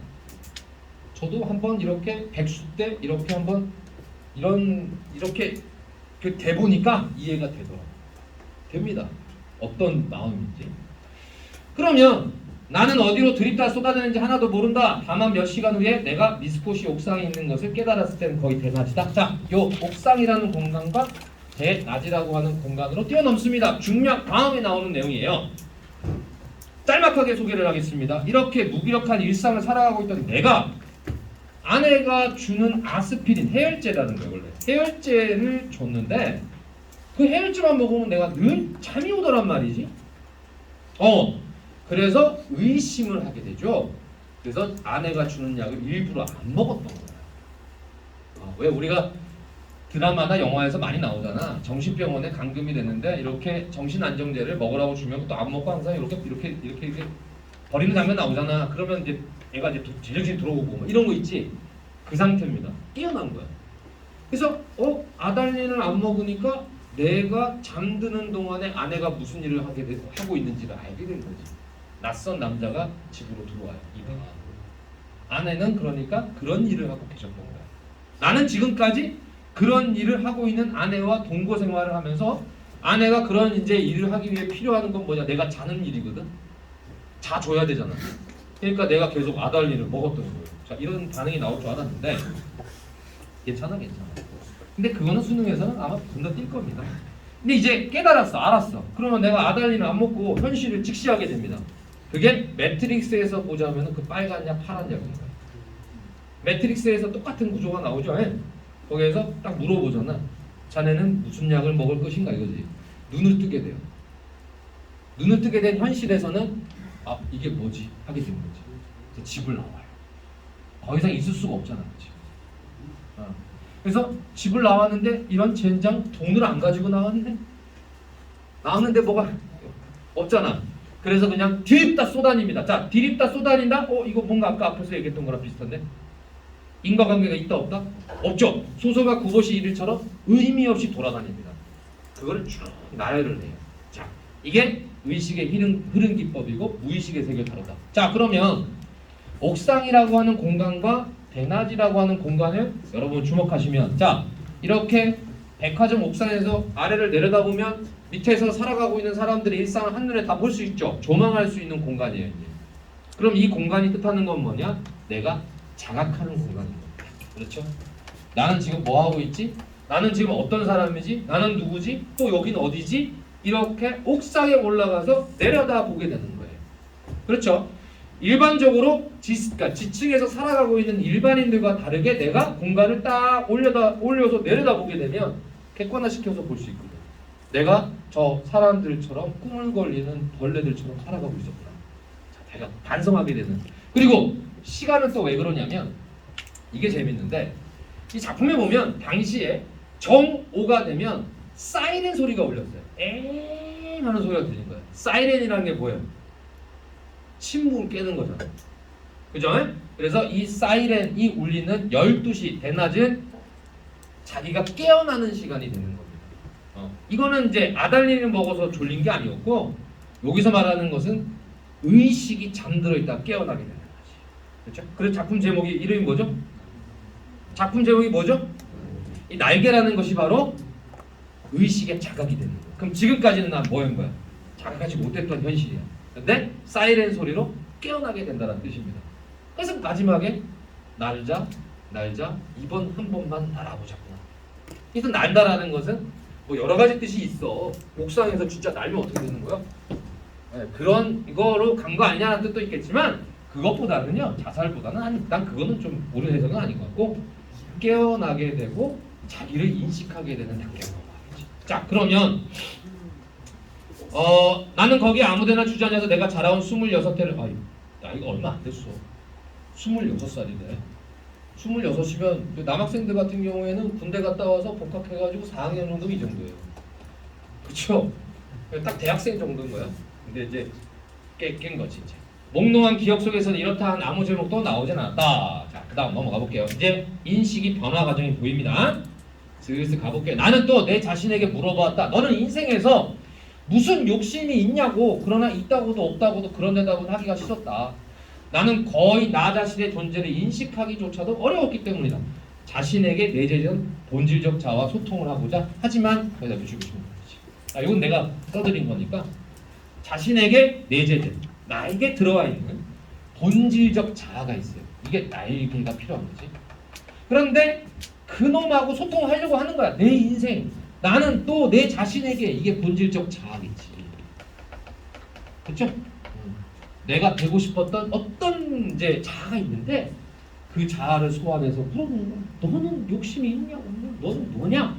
저도 한번 이렇게 백수 때 이렇게 한번 이렇게 돼 보니까 이해가 되더라고요. 됩니다. 어떤 마음인지. 그러면 나는 어디로 들이다 쏟아내는지 하나도 모른다. 다만 몇 시간 후에 내가 미스코시 옥상에 있는 것을 깨달았을 때는 거의 대낮이다. 자, 요 옥상이라는 공간과 대낮이라고 하는 공간으로 뛰어넘습니다. 중략 다음에 나오는 내용이에요. 짤막하게 소개를 하겠습니다. 이렇게 무기력한 일상을 살아가고 있던 내가 아내가 주는 아스피린, 해열제라는 거예요. 원래 해열제를 줬는데 그 해열제만 먹으면 내가 늘 잠이 오더란 말이지. 그래서 의심을 하게 되죠. 그래서 아내가 주는 약을 일부러 안 먹었던 거야. 왜 우리가 드라마나 영화에서 많이 나오잖아. 정신병원에 감금이 됐는데 이렇게 정신안정제를 먹으라고 주면 또 안 먹고 항상 이렇게 버리는 장면 나오잖아. 그러면 이제 애가 이제 제정신이 들어오고 뭐 이런 거 있지. 그 상태입니다. 깨어난 거야. 그래서 아달린을 안 먹으니까 내가 잠드는 동안에 아내가 무슨 일을 하고 있는지를 알게 된 거지. 낯선 남자가 집으로 들어와요. 이 방 안으로. 아내는 그러니까 그런 일을 하고 계셨던 거야. 나는 지금까지 그런 일을 하고 있는 아내와 동거 생활을 하면서 아내가 그런 이제 일을 하기 위해 필요한 건 뭐냐? 내가 자는 일이거든. 자줘야 되잖아. 그러니까 내가 계속 아달린을 먹었던 거예요. 자, 이런 반응이 나올 줄 알았는데 괜찮아. 근데 그거는 수능에서는 아마 건너뛸 겁니다. 근데 이제 깨달았어, 알았어. 그러면 내가 아달린을 안 먹고 현실을 직시하게 됩니다. 그게 매트릭스에서 보자면 그 빨간 약, 파란 약인 거예요. 매트릭스에서 똑같은 구조가 나오죠. 거기에서 딱 물어보잖아. 자네는 무슨 약을 먹을 것인가 이거지. 눈을 뜨게 돼요. 눈을 뜨게 된 현실에서는 이게 뭐지? 하게 되는 거지. 그래서 집을 나와요. 더 이상 있을 수가 없잖아. 그치? 그래서 집을 나왔는데 이런 젠장 돈을 안 가지고 나왔는데 뭐가 없잖아. 그래서 그냥 디립다 쏘다닙니다. 자, 디립다 쏘다닌다? 이거 뭔가 아까 앞에서 얘기했던 거랑 비슷한데? 인과관계가 있다 없다? 없죠. 소설가 구보시 일일처럼 의미 없이 돌아다닙니다. 그거를 쭉 나열을 해요. 자, 이게 의식의 흐름 기법이고 무의식의 세계를 다루다. 자, 그러면 옥상이라고 하는 공간과 대낮이라고 하는 공간을 여러분 주목하시면, 자, 이렇게 백화점 옥상에서 아래를 내려다보면 밑에서 살아가고 있는 사람들의 일상을 한눈에 다 볼 수 있죠. 조망할 수 있는 공간이에요. 이제. 그럼 이 공간이 뜻하는 건 뭐냐? 내가 자각하는 공간입니다. 그렇죠? 나는 지금 뭐 하고 있지? 나는 지금 어떤 사람이지? 나는 누구지? 또 여긴 어디지? 이렇게 옥상에 올라가서 내려다보게 되는 거예요. 그렇죠? 일반적으로 지층에서 살아가고 있는 일반인들과 다르게 내가 공간을 딱 올려서 내려다보게 되면 객관화시켜서 볼 수 있거든. 내가 저 사람들처럼 꿈을 걸리는 벌레들처럼 살아가고 있었구나. 자, 내가 반성하게 되는. 그리고 시간은 또 왜 그러냐면 이게 재밌는데 이 작품에 보면 당시에 정오가 되면 사이렌 소리가 울렸어요. 엥 하는 소리가 들린 거예요. 사이렌이라는 게 뭐예요? 침묵을 깨는 거잖아. 그죠? 그래서 이 사이렌이 울리는 12시 대낮은 자기가 깨어나는 시간이 되는 겁니다. 이거는 이제 아달린을 먹어서 졸린 게 아니었고 여기서 말하는 것은 의식이 잠들어 있다 깨어나게 되는 거지. 그렇죠? 그래서 작품 제목이 이름이 뭐죠? 작품 제목이 뭐죠? 이 날개라는 것이 바로 의식의 자각이 되는 거야. 그럼 지금까지는 난 뭐인 거야? 자각하지 못했던 현실이야. 근데 사이렌 소리로 깨어나게 된다는 뜻입니다. 그래서 마지막에 날자 이번 한 번만 날아보자꾸나. 그래서 날다라는 것은 뭐 여러 가지 뜻이 있어. 옥상에서 진짜 날면 어떻게 되는 거야? 그런 이거로 간 거 아니냐는 뜻도 있겠지만 그것보다는요, 자살보다는 난 그거는 좀 옳은 해석은 아닌 것 같고 깨어나게 되고 자기를 인식하게 되는 단계라고 말이지. 자, 그러면 나는 거기 아무데나 주저앉아서 내가 자라온 26대를 나이가 얼마 안 됐어. 26살이네. 26이면 남학생들 같은 경우에는 군대 갔다 와서 복학해가지고 4학년 정도 이 정도예요. 그쵸? 딱 대학생 정도인 거야. 근데 이제 깬 거지 이제. 몽롱한 기억 속에서는 이렇다 한 아무 제목도 나오진 않았다. 자, 그 다음 넘어가 볼게요. 이제 인식이 변화 과정이 보입니다. 슬슬 가볼게요. 나는 또 내 자신에게 물어봤다. 너는 인생에서 무슨 욕심이 있냐고. 그러나 있다고도 없다고도 그런 데다고는 하기가 싫었다. 나는 거의 나 자신의 존재를 인식하기조차도 어려웠기 때문이다. 자신에게 내재된 본질적 자아와 소통을 하고자 하지만 거기다 붙이고 싶은 거지. 이건 내가 써드린 거니까 자신에게 내재된 나에게 들어와 있는 본질적 자아가 있어요. 이게 날개가 필요한 거지. 그런데 그놈하고 소통하려고 하는 거야. 내 인생. 나는 또 내 자신에게 이게 본질적 자아겠지. 그렇죠? 내가 되고 싶었던 어떤 이제 자아가 있는데 그 자아를 소환해서 물어보는 거야. 너는 욕심이 있냐? 너는 뭐냐?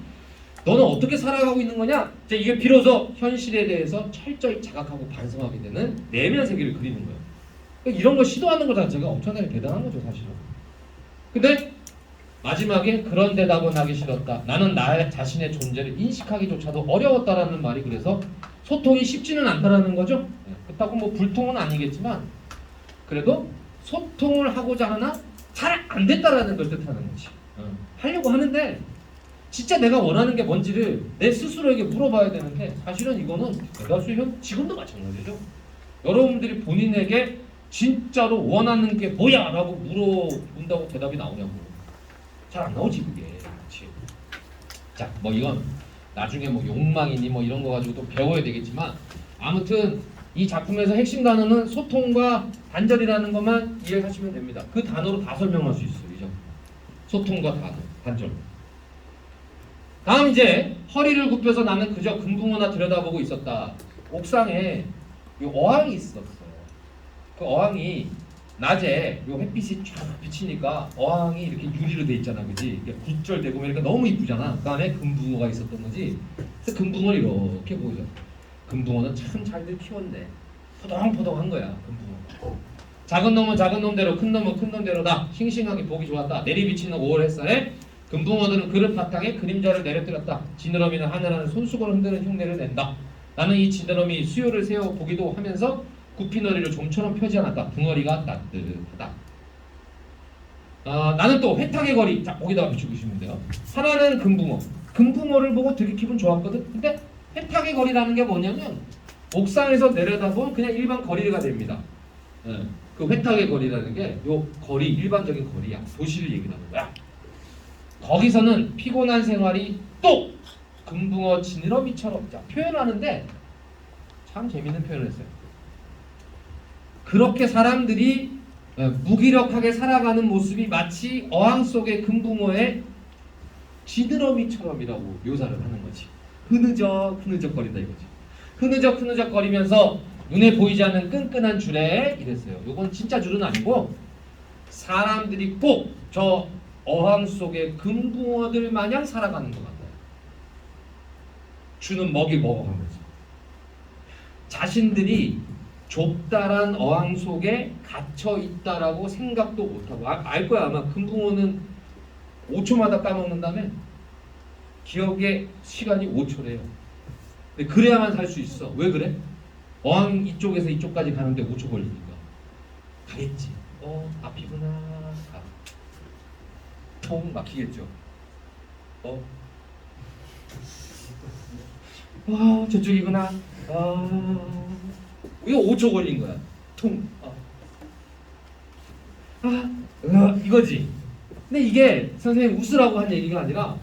너는 어떻게 살아가고 있는 거냐? 이제 이게 비로소 현실에 대해서 철저히 자각하고 반성하게 되는 내면 세계를 그리는 거예요. 그러니까 이런 거 시도하는 것 자체가 엄청나게 대단한 거죠, 사실은. 근데 마지막에 그런 대답은 하기 싫었다. 나는 나의 자신의 존재를 인식하기조차도 어려웠다라는 말이 그래서 소통이 쉽지는 않다라는 거죠. 그렇다고 뭐 불통은 아니겠지만 그래도 소통을 하고자 하나 잘 안 됐다라는 걸 뜻하는 거지. 하려고 하는데 진짜 내가 원하는 게 뭔지를 내 스스로에게 물어봐야 되는데 사실은 이거는 대다수의 지금도 마찬가지죠. 여러분들이 본인에게 진짜로 원하는 게 뭐야? 라고 물어본다고 대답이 나오냐고. 잘 안 나오지 그게. 그렇지. 자, 뭐 이건 나중에 뭐 욕망이니 뭐 이런 거 가지고 또 배워야 되겠지만 아무튼 이 작품에서 핵심 단어는 소통과 단절이라는 것만 이해하시면 됩니다. 그 단어로 다 설명할 수 있어요. 이죠? 소통과 단절. 다음 이제 허리를 굽혀서 나는 그저 금붕어나 들여다보고 있었다. 옥상에 요 어항이 있었어요. 그 어항이 낮에 요 햇빛이 쫙 비치니까 어항이 이렇게 유리로 돼 있잖아, 그지? 이게 굿절되고 그러니까 너무 이쁘잖아. 그 안에 금붕어가 있었던 거지. 그래서 금붕어를 이렇게 보죠. 금붕어는 참 잘들 키웠네. 포동포동한 거야, 금붕어. 작은 놈은 작은 놈대로, 큰 놈은 큰 놈대로다. 싱싱하게 보기 좋았다. 내리비치는 5월 햇살에 금붕어들은 그릇 바탕에 그림자를 내려뜨렸다. 지느러미는 하늘하늘 손수건을 흔드는 흉내를 낸다. 나는 이 지느러미 수요를 세워 보기도 하면서 굽힌 허리를 좀처럼 펴지 않았다. 등허리가 따뜻하다. 나는 또 회탁의 거리. 자, 거기다가 붙여주시면 돼요. 하나는 금붕어. 금붕어를 보고 되게 기분 좋았거든. 근데 회탁의 거리라는 게 뭐냐면 옥상에서 내려다보면 그냥 일반 거리가 됩니다. 그 회탁의 거리라는 게 요 거리, 일반적인 거리야. 도시를 얘기하는 거야. 거기서는 피곤한 생활이 또 금붕어 지느러미처럼 표현하는데 참 재밌는 표현을 했어요. 그렇게 사람들이 무기력하게 살아가는 모습이 마치 어항 속의 금붕어의 지느러미처럼이라고 묘사를 하는 거지. 흐느적 거린다 이거지. 흐느적 거리면서 눈에 보이지 않는 끈끈한 줄에 이랬어요. 이건 진짜 줄은 아니고 사람들이 꼭 저 어항 속의 금붕어들 마냥 살아가는 것 같아요. 주는 먹이 먹어가면서 자신들이 좁다란 어항 속에 갇혀 있다라고 생각도 못하고 알 거야. 아마 금붕어는 5초마다 까먹는다며. 기억의 시간이 5초래요. 근데 그래야만 살 수 있어. 왜 그래? 어항 이쪽에서 이쪽까지 가는데 5초 걸리니까. 가겠지. 앞이구나. 통 막히겠죠. 저쪽이구나. 이거 5초 걸린 거야. 이거지. 근데 이게 선생님 웃으라고 한 얘기가 아니라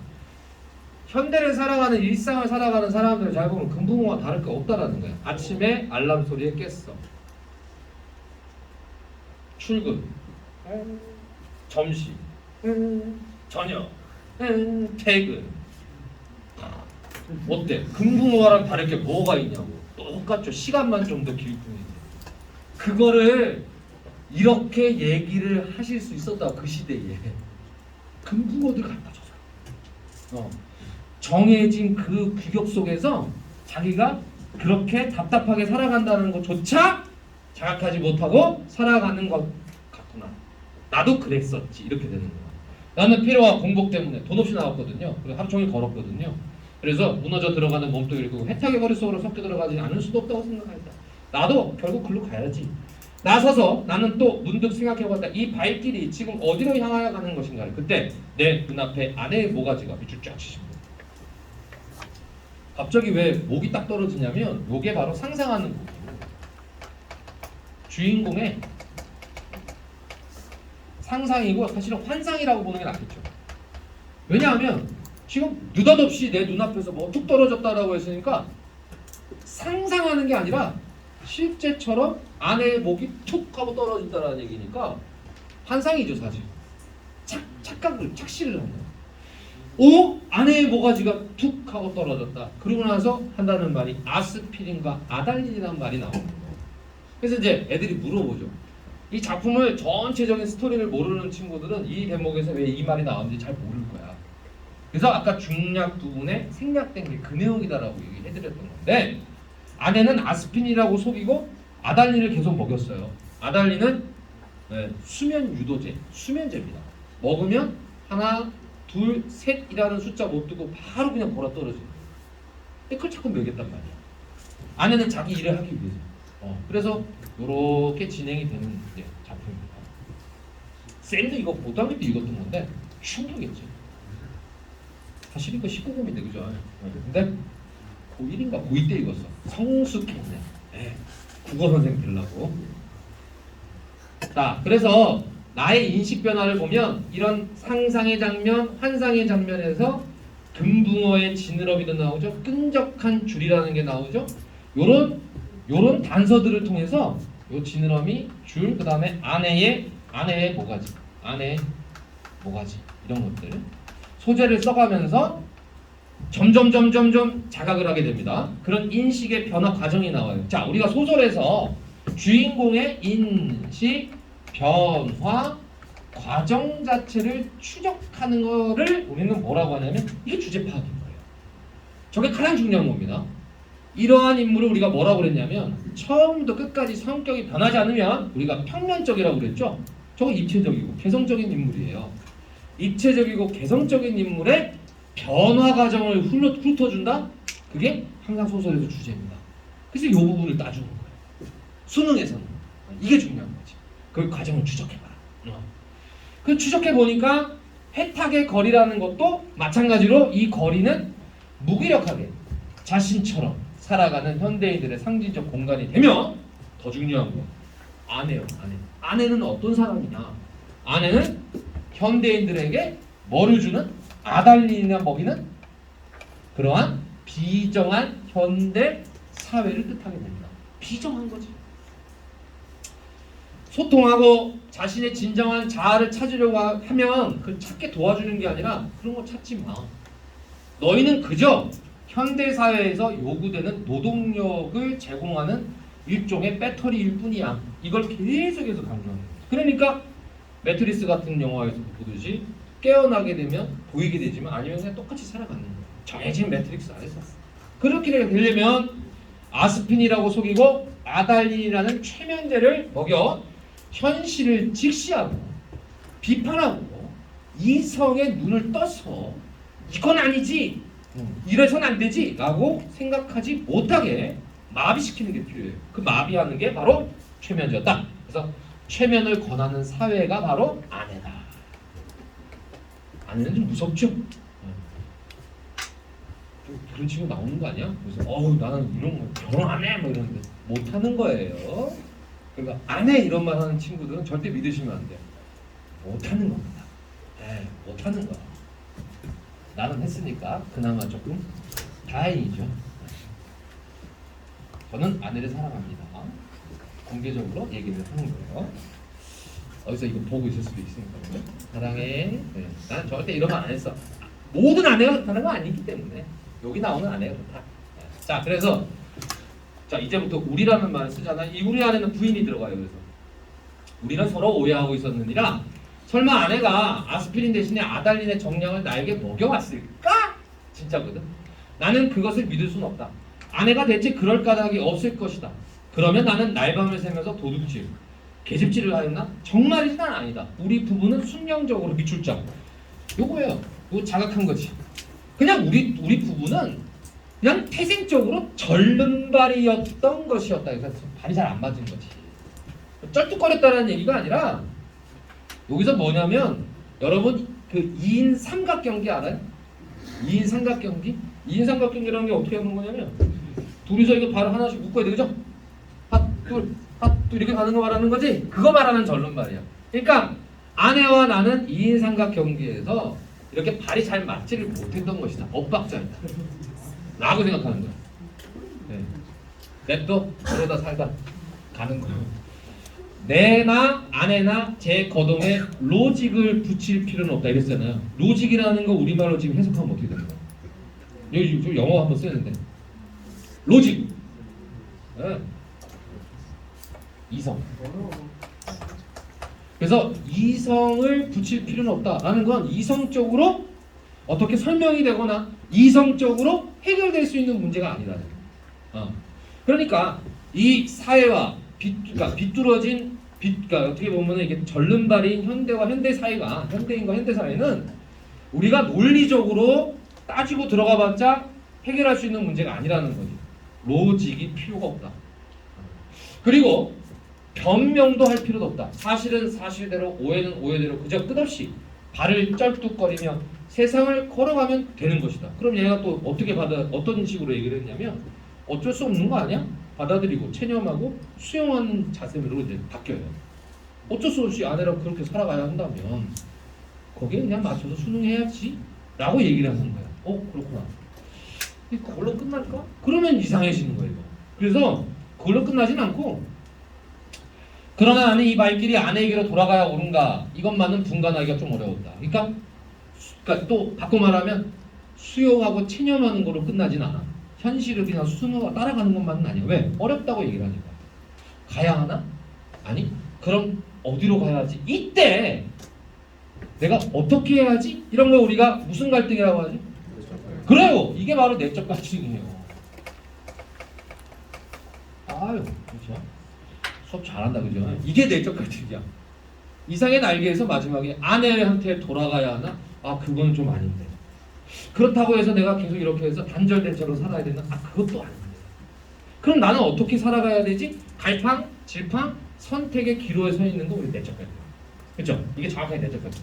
현대를 살아가는 일상을 살아가는 사람들을 잘 보면 금붕어와 다를 게 없다라는 거야. 아침에 알람 소리에 깼어. 출근, 점심, 저녁, 퇴근. 어때? 금붕어랑 다를 게 뭐가 있냐고. 똑같죠. 시간만 좀 더 길 뿐이지. 그거를 이렇게 얘기를 하실 수 있었다. 그 시대에 금붕어들 갖다 줘서 정해진 그 규격 속에서 자기가 그렇게 답답하게 살아간다는 것조차 자각하지 못하고 살아가는 것 같구나. 나도 그랬었지. 이렇게 되는 거야. 나는 피로와 공복 때문에 돈 없이 나왔거든요. 그리고 하루 종일 걸었거든요. 그래서 무너져 들어가는 몸뚱이를 끄고 해탈의 거리 속으로 섞여 들어가지 않을 수도 없다고 생각했다. 나도 결국 글로 가야지. 나서서 나는 또 문득 생각해봤다. 이 발길이 지금 어디로 향하여 가는 것인가를. 그때 내 눈앞에 아내의 모가지가 밑줄 쫙 치십니다. 갑자기 왜 목이 딱 떨어지냐면 요게 바로 상상하는 거예요. 주인공의 상상이고 사실은 환상이라고 보는 게 낫겠죠. 왜냐하면 지금 느닷없이 내 눈앞에서 뭐 툭 떨어졌다라고 했으니까 상상하는 게 아니라 실제처럼 아내의 목이 툭 하고 떨어진다라는 얘기니까 환상이죠 사실. 착각을 착시를 하는 거예요. 오? 아내의 모가지가 툭 하고 떨어졌다. 그러고 나서 한다는 말이 아스피린과 아달린이라는 말이 나오는 거예요. 그래서 이제 애들이 물어보죠. 이 작품을 전체적인 스토리를 모르는 친구들은 이 대목에서 왜 이 말이 나왔는지 잘 모를 거야. 그래서 아까 중략 부분에 생략된 게 그 내용이다라고 얘기해드렸던 건데 아내는 아스피린이라고 속이고 아달린을 계속 먹였어요. 아달린은 수면 유도제, 수면제입니다. 먹으면 하나, 둘, 셋이라는 숫자 못 두고 바로 그냥 보라 떨어져요. 근데 그걸 자꾸 먹였단 말이야. 아내는 자기 일을 하기 위해서. 그래서 이렇게 진행이 되는 작품입니다. 쌤도 이거 고등학교 때 읽었던 건데 충격이었죠. 사실 이거 19금인데 그죠? 근데 고1인가 고2 때 읽었어. 성숙했네. 국어 선생 되려고. 자, 그래서 나의 인식 변화를 보면 이런 상상의 장면, 환상의 장면에서 금붕어의 지느러미도 나오죠. 끈적한 줄이라는 게 나오죠. 요런 단서들을 통해서 요 지느러미, 줄, 그다음에 아내의 모가지, 아내의 모가지 이런 것들 소재를 써가면서 점점 자각을 하게 됩니다. 그런 인식의 변화 과정이 나와요. 자, 우리가 소설에서 주인공의 인식 변화 과정 자체를 추적하는 거를 우리는 뭐라고 하냐면 이게 주제 파악인 거예요. 저게 가장 중요한 겁니다. 이러한 인물을 우리가 뭐라고 그랬냐면 처음부터 끝까지 성격이 변하지 않으면 우리가 평면적이라고 그랬죠. 저거 입체적이고 개성적인 인물이에요. 입체적이고 개성적인 인물의 변화 과정을 훑어준다? 그게 항상 소설에서 주제입니다. 그래서 이 부분을 따주는 거예요. 수능에서는 이게 중요한 거지. 그 과정을 추적해봐라. 그 추적해보니까 해탁의 거리라는 것도 마찬가지로 이 거리는 무기력하게 자신처럼 살아가는 현대인들의 상징적 공간이 되면 더 중요한 건 아내요. 아내는 어떤 사람이냐? 아내는 현대인들에게 뭐를 주는? 아달린이나 먹이는 그러한 비정한 현대 사회를 뜻하게 됩니다. 비정한 거지. 소통하고 자신의 진정한 자아를 찾으려고 하면 그걸 찾게 도와주는 게 아니라 그런 거 찾지 마. 너희는 그저 현대 사회에서 요구되는 노동력을 제공하는 일종의 배터리일 뿐이야. 이걸 계속해서 강조하는 거야. 그러니까 매트리스 같은 영화에서 보듯이 깨어나게 되면 보이게 되지만 아니면 그냥 똑같이 살아가는 거야. 정해진 매트릭스 안에서. 그렇게 되려면 아스핀이라고 속이고 아달린이라는 최면제를 먹여 현실을 직시하고 비판하고 이성의 눈을 떠서 이건 아니지, 이래선 안 되지 라고 생각하지 못하게 마비시키는 게 필요해요. 그 마비하는 게 바로 최면제였다. 그래서 최면을 권하는 사회가 바로 아내다. 아내는 좀 무섭죠? 좀 그런 친구 나오는 거 아니야? 그래서 나는 이런 거 결혼 안 해! 뭐 이러는데 못하는 거예요. 그러니까 아내 이런 말 하는 친구들은 절대 믿으시면 안 돼요. 못하는 겁니다. 못하는 거야. 나는 했으니까 그나마 조금 다행이죠. 저는 아내를 사랑합니다. 공개적으로 얘기를 하는 거예요. 어디서 이거 보고 있을 수도 있으니까. 사랑해. 나는 절대 이런 말 안 했어. 모든 아내가 그렇다는 거 아니기 때문에 여기 나오는 아내가 그렇다. 자, 그래서 자 이제부터 우리라는 말을 쓰잖아. 이 우리 안에는 부인이 들어가요. 그래서 우리는 서로 오해하고 있었느니라. 설마 아내가 아스피린 대신에 아달린의 정량을 나에게 먹여왔을까? 진짜거든. 나는 그것을 믿을 수는 없다. 아내가 대체 그럴 까닭이 없을 것이다. 그러면 나는 날밤을 새면서 도둑질, 계집질을 하였나? 정말이지 난 아니다. 우리 부부는 순경적으로 미출자. 요거예요. 요거 자각한 거지. 그냥 우리 부부는 그냥 태생적으로 절름발이었던 것이었다. 그래서 발이 잘 안 맞은 거지. 쩔뚝거렸다는 얘기가 아니라 여기서 뭐냐면 여러분 그 2인 삼각경기 알아요? 2인 삼각경기? 2인 삼각경기라는 게 어떻게 하는 거냐면 둘이서 이거 발을 하나씩 묶어야 되죠? 핫둘 이렇게 가는 거 말하는 거지? 그거 말하는 절름발이야. 그러니까 아내와 나는 2인 삼각경기에서 이렇게 발이 잘 맞지를 못했던 것이다. 엇박자이다. 라고 생각하는 거야. 네. 냅둬 그러다 살다 가는 거예요. 내나 아내나 제 거동에 로직을 붙일 필요는 없다 이랬잖아요. 로직이라는 거 우리말로 지금 해석하면 어떻게 되는 거야? 여기 영어 한번 쓰는데 로직. 네. 이성. 그래서 이성을 붙일 필요는 없다라는 건 이성적으로 어떻게 설명이 되거나 이성적으로 해결될 수 있는 문제가 아니라는 거예요. 그러니까 이 사회와 비뚤어진 그러니까 어떻게 보면 이게 절름발인 현대와 현대 사회가 현대인과 현대 사회는 우리가 논리적으로 따지고 들어가봤자 해결할 수 있는 문제가 아니라는 거지. 로직이 필요가 없다. 그리고 변명도 할 필요도 없다. 사실은 사실대로, 오해는 오해대로 그저 끝없이 발을 쩔뚝거리며 세상을 걸어가면 되는 것이다. 그럼 얘가 또 어떤 식으로 얘기를 했냐면 어쩔 수 없는 거 아니야? 받아들이고 체념하고 수용하는 자세로 이제 바뀌어요. 어쩔 수 없이 아내랑 그렇게 살아가야 한다면 거기에 그냥 맞춰서 순응해야지 라고 얘기를 하는 거야. 그렇구나. 그걸로 끝날까? 그러면 이상해지는 거예요. 그래서 그걸로 끝나진 않고 그러나 나는 이 발길이 아내에게로 돌아가야 옳은가 이것만은 분간하기가 좀 어려웠다. 그러니까 또 바꿔 말하면 수용하고 체념하는 거로 끝나진 않아. 현실을 그냥 순으로 따라가는 것만은 아니야. 왜? 어렵다고 얘기를 하니까. 가야 하나? 아니 그럼 어디로 가야지? 이때 내가 어떻게 해야지? 이런 거 우리가 무슨 갈등이라고 하지? 그래요. 이게 바로 내적 갈등이에요. 아유 그렇죠. 수업 잘한다 그죠? 이게 내적 갈등이야. 이상의 날개에서 마지막에 아내한테 돌아가야 하나? 그건 좀 아닌데. 그렇다고 해서 내가 계속 이렇게 해서 단절된 채로 살아야 되나? 그것도 아닌데. 그럼 나는 어떻게 살아가야 되지? 갈팡, 질팡, 선택의 기로에 서 있는 거 우리 내적 갈등. 그렇죠? 이게 정확하게 내적 갈등.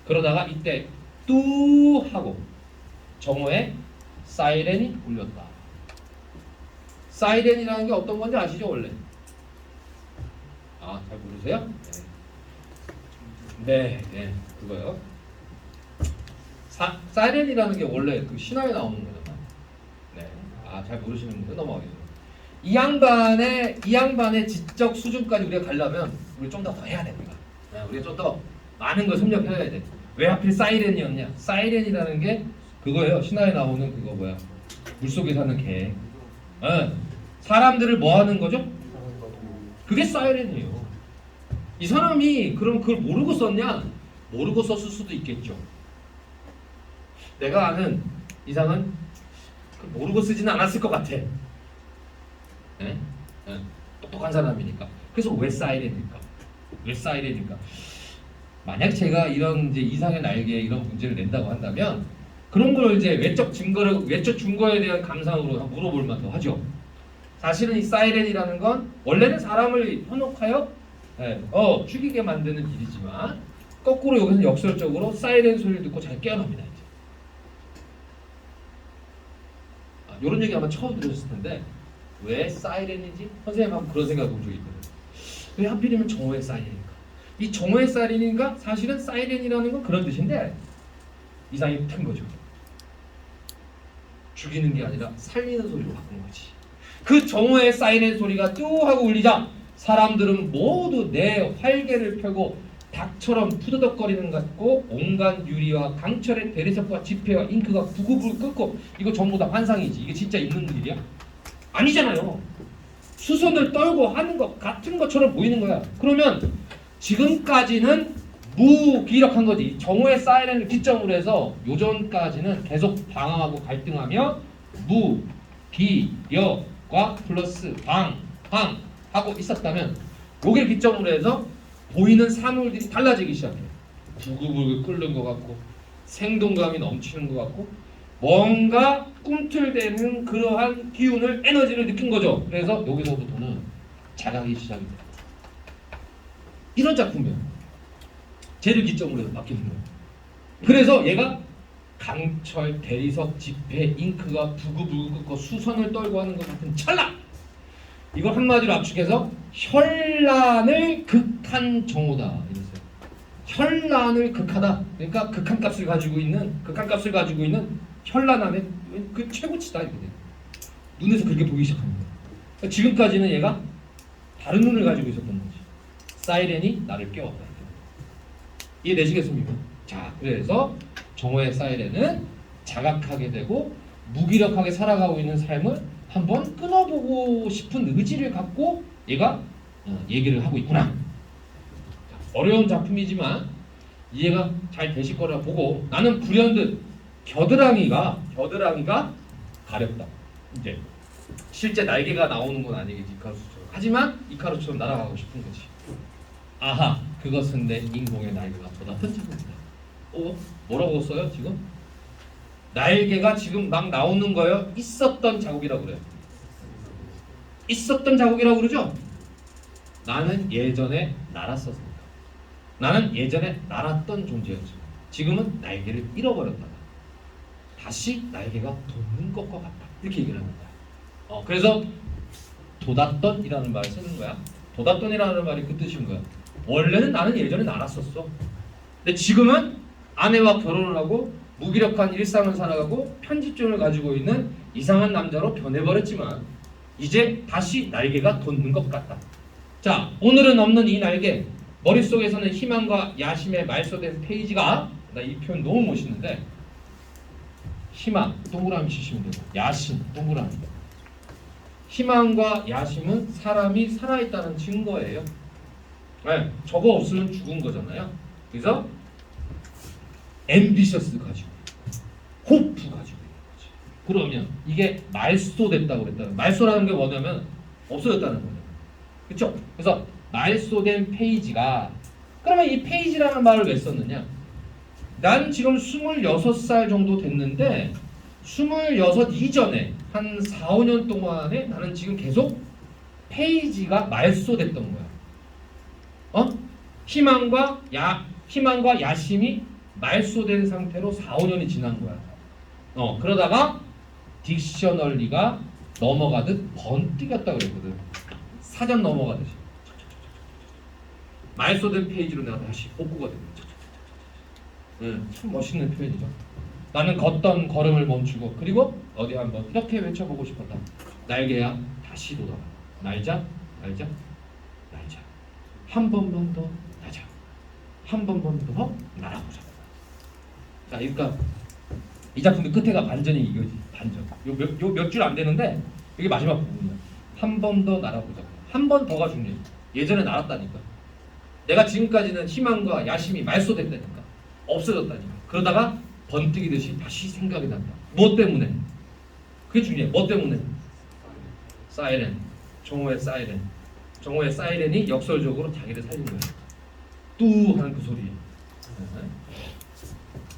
그러다가 이때 뚜 하고 정오에 사이렌이 울렸다. 사이렌이라는 게 어떤 건지 아시죠 원래? 잘 모르세요? 네, 그거요. 사이렌이라는 게 원래 그 신화에 나오는 거잖아요. 네, 잘 모르시는 분들 넘어가겠습니다. 이 양반의 지적 수준까지 우리가 가려면 우리 좀 더 해야 됩니다. 우리가 좀 더 많은 걸 섭렵해야 돼. 왜 하필 사이렌이었냐? 사이렌이라는 게 그거예요. 신화에 나오는 그거 뭐야? 물속에 사는 개. 사람들을 뭐 하는 거죠? 그게 사이렌이에요. 이 사람이 그럼 그걸 모르고 썼냐? 모르고 썼을 수도 있겠죠. 내가 아는 이상은 모르고 쓰지는 않았을 것 같아. 똑똑한 사람이니까. 그래서 왜 사이렌일까? 왜 사이렌일까? 만약 제가 이런 이제 이상의 날개에 이런 문제를 낸다고 한다면 그런 걸 이제 외적 증거에 대한 감상으로 물어볼 만도 하죠. 사실은 이 사이렌이라는 건 원래는 사람을 현혹하여 죽이게 만드는 일이지만 거꾸로 여기서 역설적으로 사이렌 소리를 듣고 잘 깨어납니다. 이제. 이런 얘기 아마 처음 들으셨을 텐데 왜 사이렌이지? 선생님하고 그런 생각 본 적이 있거든요. 왜 하필이면 정오의 사이렌인가? 이 정오의 사이렌인가? 사실은 사이렌이라는 건 그런 뜻인데 이상이 튼 거죠. 죽이는 게 아니라 살리는 소리로 바꾼 거지. 그 정오의 사이렌 소리가 뚜 하고 울리자 사람들은 모두 내 활개를 펴고 닭처럼 푸드덕거리는 것 같고 온갖 유리와 강철의 대리석과 지폐와 잉크가 부글부글 끓고 이거 전부 다 환상이지. 이게 진짜 있는 일이야? 아니잖아요. 수선을 떨고 하는 것 같은 것처럼 보이는 거야. 그러면 지금까지는 무기력한 거지. 정오의 사이렌을 기점으로 해서 요전까지는 계속 방황하고 갈등하며 무기력과 플러스 방황 하고 있었다면 요게 기점으로 해서 보이는 사물들이 달라지기 시작해. 부글부글 끓는 것 같고 생동감이 넘치는 것 같고 뭔가 꿈틀대는 그러한 기운을 에너지를 느낀 거죠. 그래서 여기서부터는 자각이 시작이 돼요. 이런 작품이에요. 쟤를 기점으로 해서 바뀌는 거예요. 그래서 얘가 강철, 대리석, 지폐, 잉크가 부글부글 끓고 수선을 떨고 하는 것 같은 찰나! 이걸 한마디로 압축해서 현란을 극한 정오다 이랬어요. 현란을 극하다. 그러니까 극한값을 가지고 있는 현란함의 그 최고치다 이렇게 돼요. 눈에서 그렇게 보기 시작합니다. 그러니까 지금까지는 얘가 다른 눈을 가지고 있었던 거지. 사이렌이 나를 깨웠다. 이해되시겠습니까? 자, 그래서 정오의 사이렌은 자각하게 되고 무기력하게 살아가고 있는 삶을 한번 끊어보고 싶은 의지를 갖고 얘가 얘기를 하고 있구나. 어려운 작품이지만 이해가 잘 되실 거라 보고 나는 불현듯 겨드랑이가 가렵다. 이제 실제 날개가 나오는 건 아니겠지 이카루스처럼. 하지만 이카루스처럼 날아가고 싶은 거지. 아하, 그것은 내 인공의 날개가 돋았던 작품이다. 뭐라고 써요 지금? 날개가 지금 막 나오는 거예요. 있었던 자국이라고 그래요. 있었던 자국이라고 그러죠? 나는 예전에 날았었으니까. 나는 예전에 날았던 존재였죠. 지금은 날개를 잃어버렸다. 다시 날개가 돋는 것과 같다. 이렇게 얘기를 합니다. 그래서 돋았던이라는 말을 쓰는 거야. 돋았던이라는 말이 그 뜻인 거야. 원래는 나는 예전에 날았었어. 근데 지금은 아내와 결혼을 하고 무기력한 일상을 살아가고 편집증을 가지고 있는 이상한 남자로 변해버렸지만 이제 다시 날개가 돋는 것 같다. 자, 오늘은 없는 이 날개, 머릿속에서는 희망과 야심에 말소된 페이지가, 나 이 표현 너무 멋있는데, 희망 동그라미 치시면 되고 야심 동그라미. 희망과 야심은 사람이 살아있다는 증거예요. 네, 저거 없으면 죽은 거잖아요. 그래서 앰비셔스 가지고 호프 가지고 있는 거지. 그러면 이게 말소됐다고 그랬다. 말소라는 게 뭐냐면 없어졌다는 거예요. 그렇죠? 그래서 말소된 페이지가, 그러면 이 페이지라는 말을 왜 썼느냐? 난 지금 26살 정도 됐는데 26 이전에 한 4, 5년 동안에 나는 지금 계속 페이지가 말소됐던 거야. 희망과 야심이 말소된 상태로 4, 5년이 지난 거야. 그러다가 딕셔널리가 넘어가듯 번뜩였다 그랬거든. 사전 넘어가듯이. 말소된 페이지로 내가 다시 복구가 됩니다. 참 멋있는 표현이죠. 나는 걷던 걸음을 멈추고 그리고 어디 한번 이렇게 외쳐보고 싶었다. 날개야 다시 돌아와. 날자. 한 번만 더 날자. 한 번만 더 날아보자. 자, 그러니까 이 작품의 끝에가 반전이 이거지. 반전. 요 몇 줄 안 되는데 이게 마지막 부분이야. 한 번 더 날아보자. 한 번 더가 중요해. 예전에 날았다니까. 내가 지금까지는 희망과 야심이 말소됐다니까. 없어졌다니까. 그러다가 번뜩이듯이 다시 생각이 난다. 뭐 때문에? 그게 중요해. 뭐 때문에? 사이렌. 정오의 사이렌. 정오의 사이렌이 역설적으로 자기를 살린 거야. 뚜 하는 그 소리.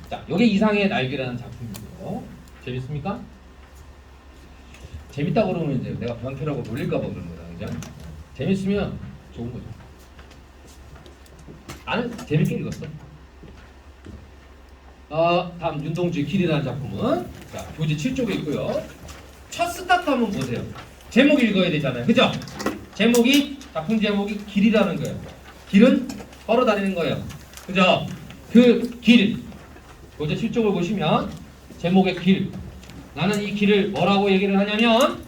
자, 이게 이상의 날개라는 작품이고요. 재밌습니까? 재밌다 그러면 이제 내가 변태라고 놀릴까봐 그러는 거다, 그죠? 재밌으면 좋은 거죠. 나는 재밌게 읽었어. 다음 윤동주의 길이라는 작품은 자, 교재 7쪽에 있고요. 첫 스타트 한번 보세요. 제목 읽어야 되잖아요, 그죠? 작품 제목이 길이라는 거예요. 길은 걸어 다니는 거예요, 그죠? 그 길. 교재 7쪽을 보시면 제목의 길. 나는 이 길을 뭐라고 얘기를 하냐면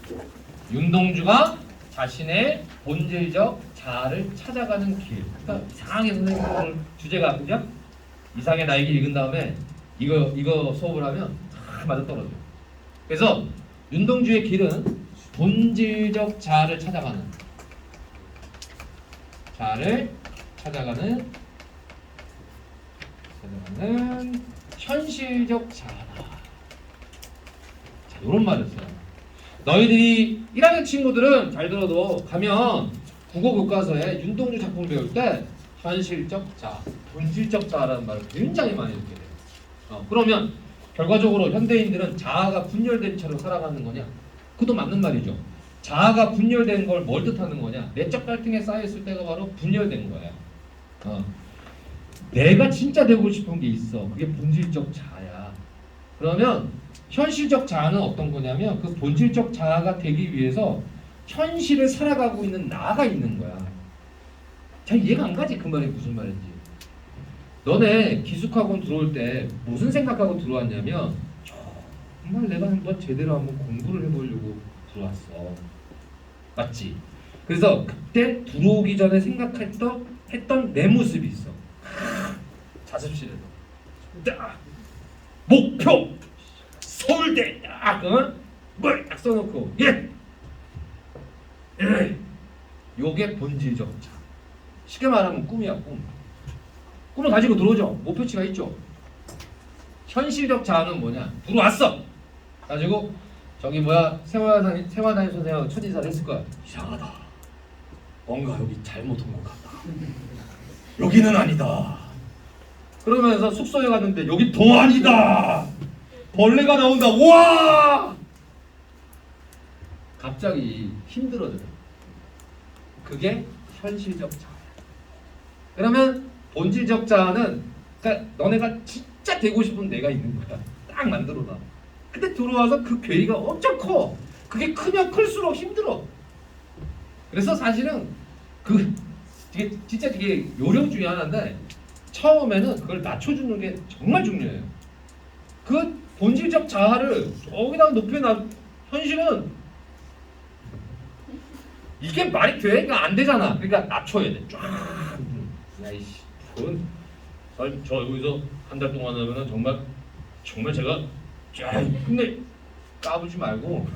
윤동주가 자신의 본질적 자아를 찾아가는 길. 그러니까 이상하게 선생님 오늘 주제가 그죠? 이상의 날개 읽은 다음에 이거 수업을 하면 다 맞아떨어져요. 그래서 윤동주의 길은 본질적 자아를 찾아가는 말하는 현실적 자아다. 자, 이런 말을 써요. 너희들이 1학년 친구들은 잘 들어도 가면 국어 교과서에 윤동주 작품 배울 때 현실적 자아, 본질적 자아라는 말을 굉장히 많이 듣게 돼요. 그러면 결과적으로 현대인들은 자아가 분열된 채로 살아가는 거냐? 그것도 맞는 말이죠. 자아가 분열된 걸 뭘 뜻하는 거냐? 내적 갈등에 쌓여있을 때가 바로 분열된 거예요. 내가 진짜 되고 싶은 게 있어. 그게 본질적 자아야. 그러면 현실적 자아는 어떤 거냐면 그 본질적 자아가 되기 위해서 현실을 살아가고 있는 나가 있는 거야. 잘 이해가 안 가지? 그 말이 무슨 말인지. 너네 기숙학원 들어올 때 무슨 생각하고 들어왔냐면 정말 내가 한번 제대로 한번 공부를 해보려고 들어왔어. 맞지? 그래서 그때 들어오기 전에 했던 내 모습이 있어. 자습실에서 목표 서울대 뭘 써놓고 요게 본질적 자. 쉽게 말하면 꿈이야 꿈. 꿈을 가지고 들어오죠. 목표치가 있죠. 현실적 자아는 뭐냐? 들어왔어. 가지고 저기 세화단위 선생님하고 첫인사를 했을 거야. 이상하다. 뭔가 여기 잘못 온 것 같다. 여기는 아니다. 그러면서 숙소에 갔는데 여기 더 아니다. 벌레가 나온다. 우와! 갑자기 힘들어져요. 그게 현실적 자아야. 그러면 본질적 자아는 그러니까 너네가 진짜 되고 싶은 내가 있는 거야. 딱 만들어놔. 근데 들어와서 그 괴리가 엄청 커. 그게 크면 클수록 힘들어. 그래서 사실은 이게 요령 중에 하나인데 처음에는 그걸 낮춰주는 게 정말 중요해요. 그 본질적 자아를 저기다가 높여놔. 현실은 이게 말이 돼? 그러니까 안 되잖아. 그러니까 낮춰야 돼. 쫙. 야이씨. 저 여기서 한 달 동안 하면은 정말 제가 근데 까불지 말고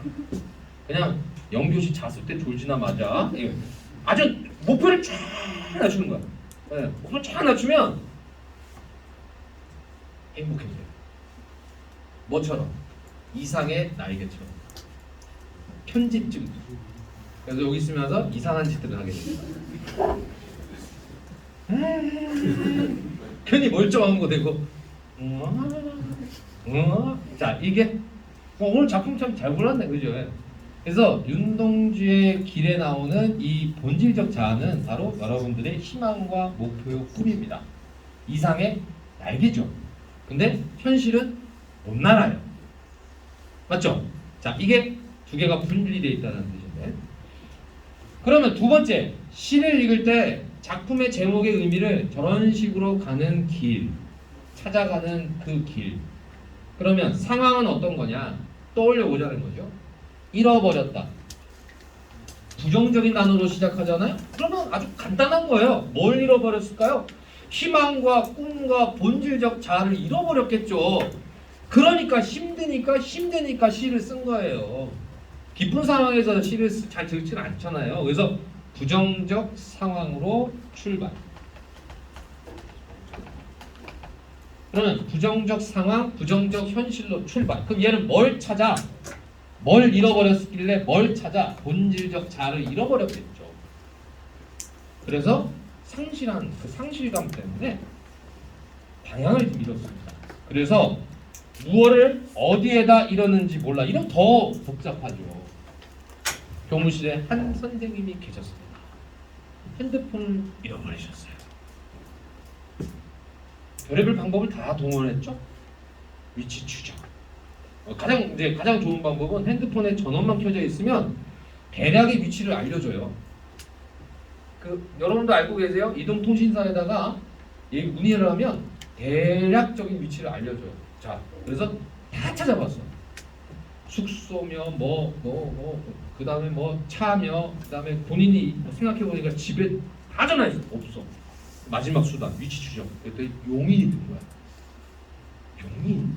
그냥 영교시 잤을 때 졸지나마자 아주 목표를 쫙 낮추는 거야. 네, 목표를 쫙 낮추면 행복해져요. 뭐처럼? 이상의 날개처럼. 편집증. 그래서 여기 있으면서 이상한 짓들을 하게 됩니다. 괜히 멀쩡한 거 되고 자 이게 오늘 작품 참 잘 골랐네 그죠? 그래서 윤동주의 길에 나오는 이 본질적 자아는 바로 여러분들의 희망과 목표요 꿈입니다. 이상의 날개죠. 근데 현실은 못 날아요. 맞죠? 자 이게 두 개가 분리되어 있다는 뜻인데 그러면 두 번째 시를 읽을 때 작품의 제목의 의미를 저런 식으로 가는 길, 찾아가는 그 길. 그러면 상황은 어떤 거냐? 떠올려 보자는 거죠. 잃어버렸다. 부정적인 단어로 시작하잖아요. 그러면 아주 간단한 거예요. 뭘 잃어버렸을까요? 희망과 꿈과 본질적 자아를 잃어버렸겠죠. 그러니까 힘드니까 시를 쓴 거예요. 기쁜 상황에서 시를 잘 듣지는 않잖아요. 그래서 부정적 상황으로 출발. 그러면 부정적 상황, 부정적 현실로 출발. 그럼 얘는 뭘 찾아? 뭘 잃어버렸길래 뭘 찾아? 본질적 자아를 잃어버렸겠죠. 그래서 상실한 그 상실감 때문에 방향을 좀 잃었습니다. 그래서 무엇을 어디에다 잃었는지 몰라. 이러면 더 복잡하죠. 교무실에 한 선생님이 계셨습니다. 핸드폰을 잃어버리셨어요. 별의별 방법을 다 동원했죠. 위치 추적. 가장 좋은 방법은 핸드폰에 전원만 켜져 있으면 대략의 위치를 알려줘요. 여러분도 알고 계세요? 이동통신사에다가 문의를 하면 대략적인 위치를 알려줘요. 자, 그래서 다 찾아봤어. 숙소며 그 다음에 차며 그 다음에 본인이 생각해보니까 집에 다 전화했어. 없어. 마지막 수단 위치 추적. 그랬더니 용인이 든 거야. 용인?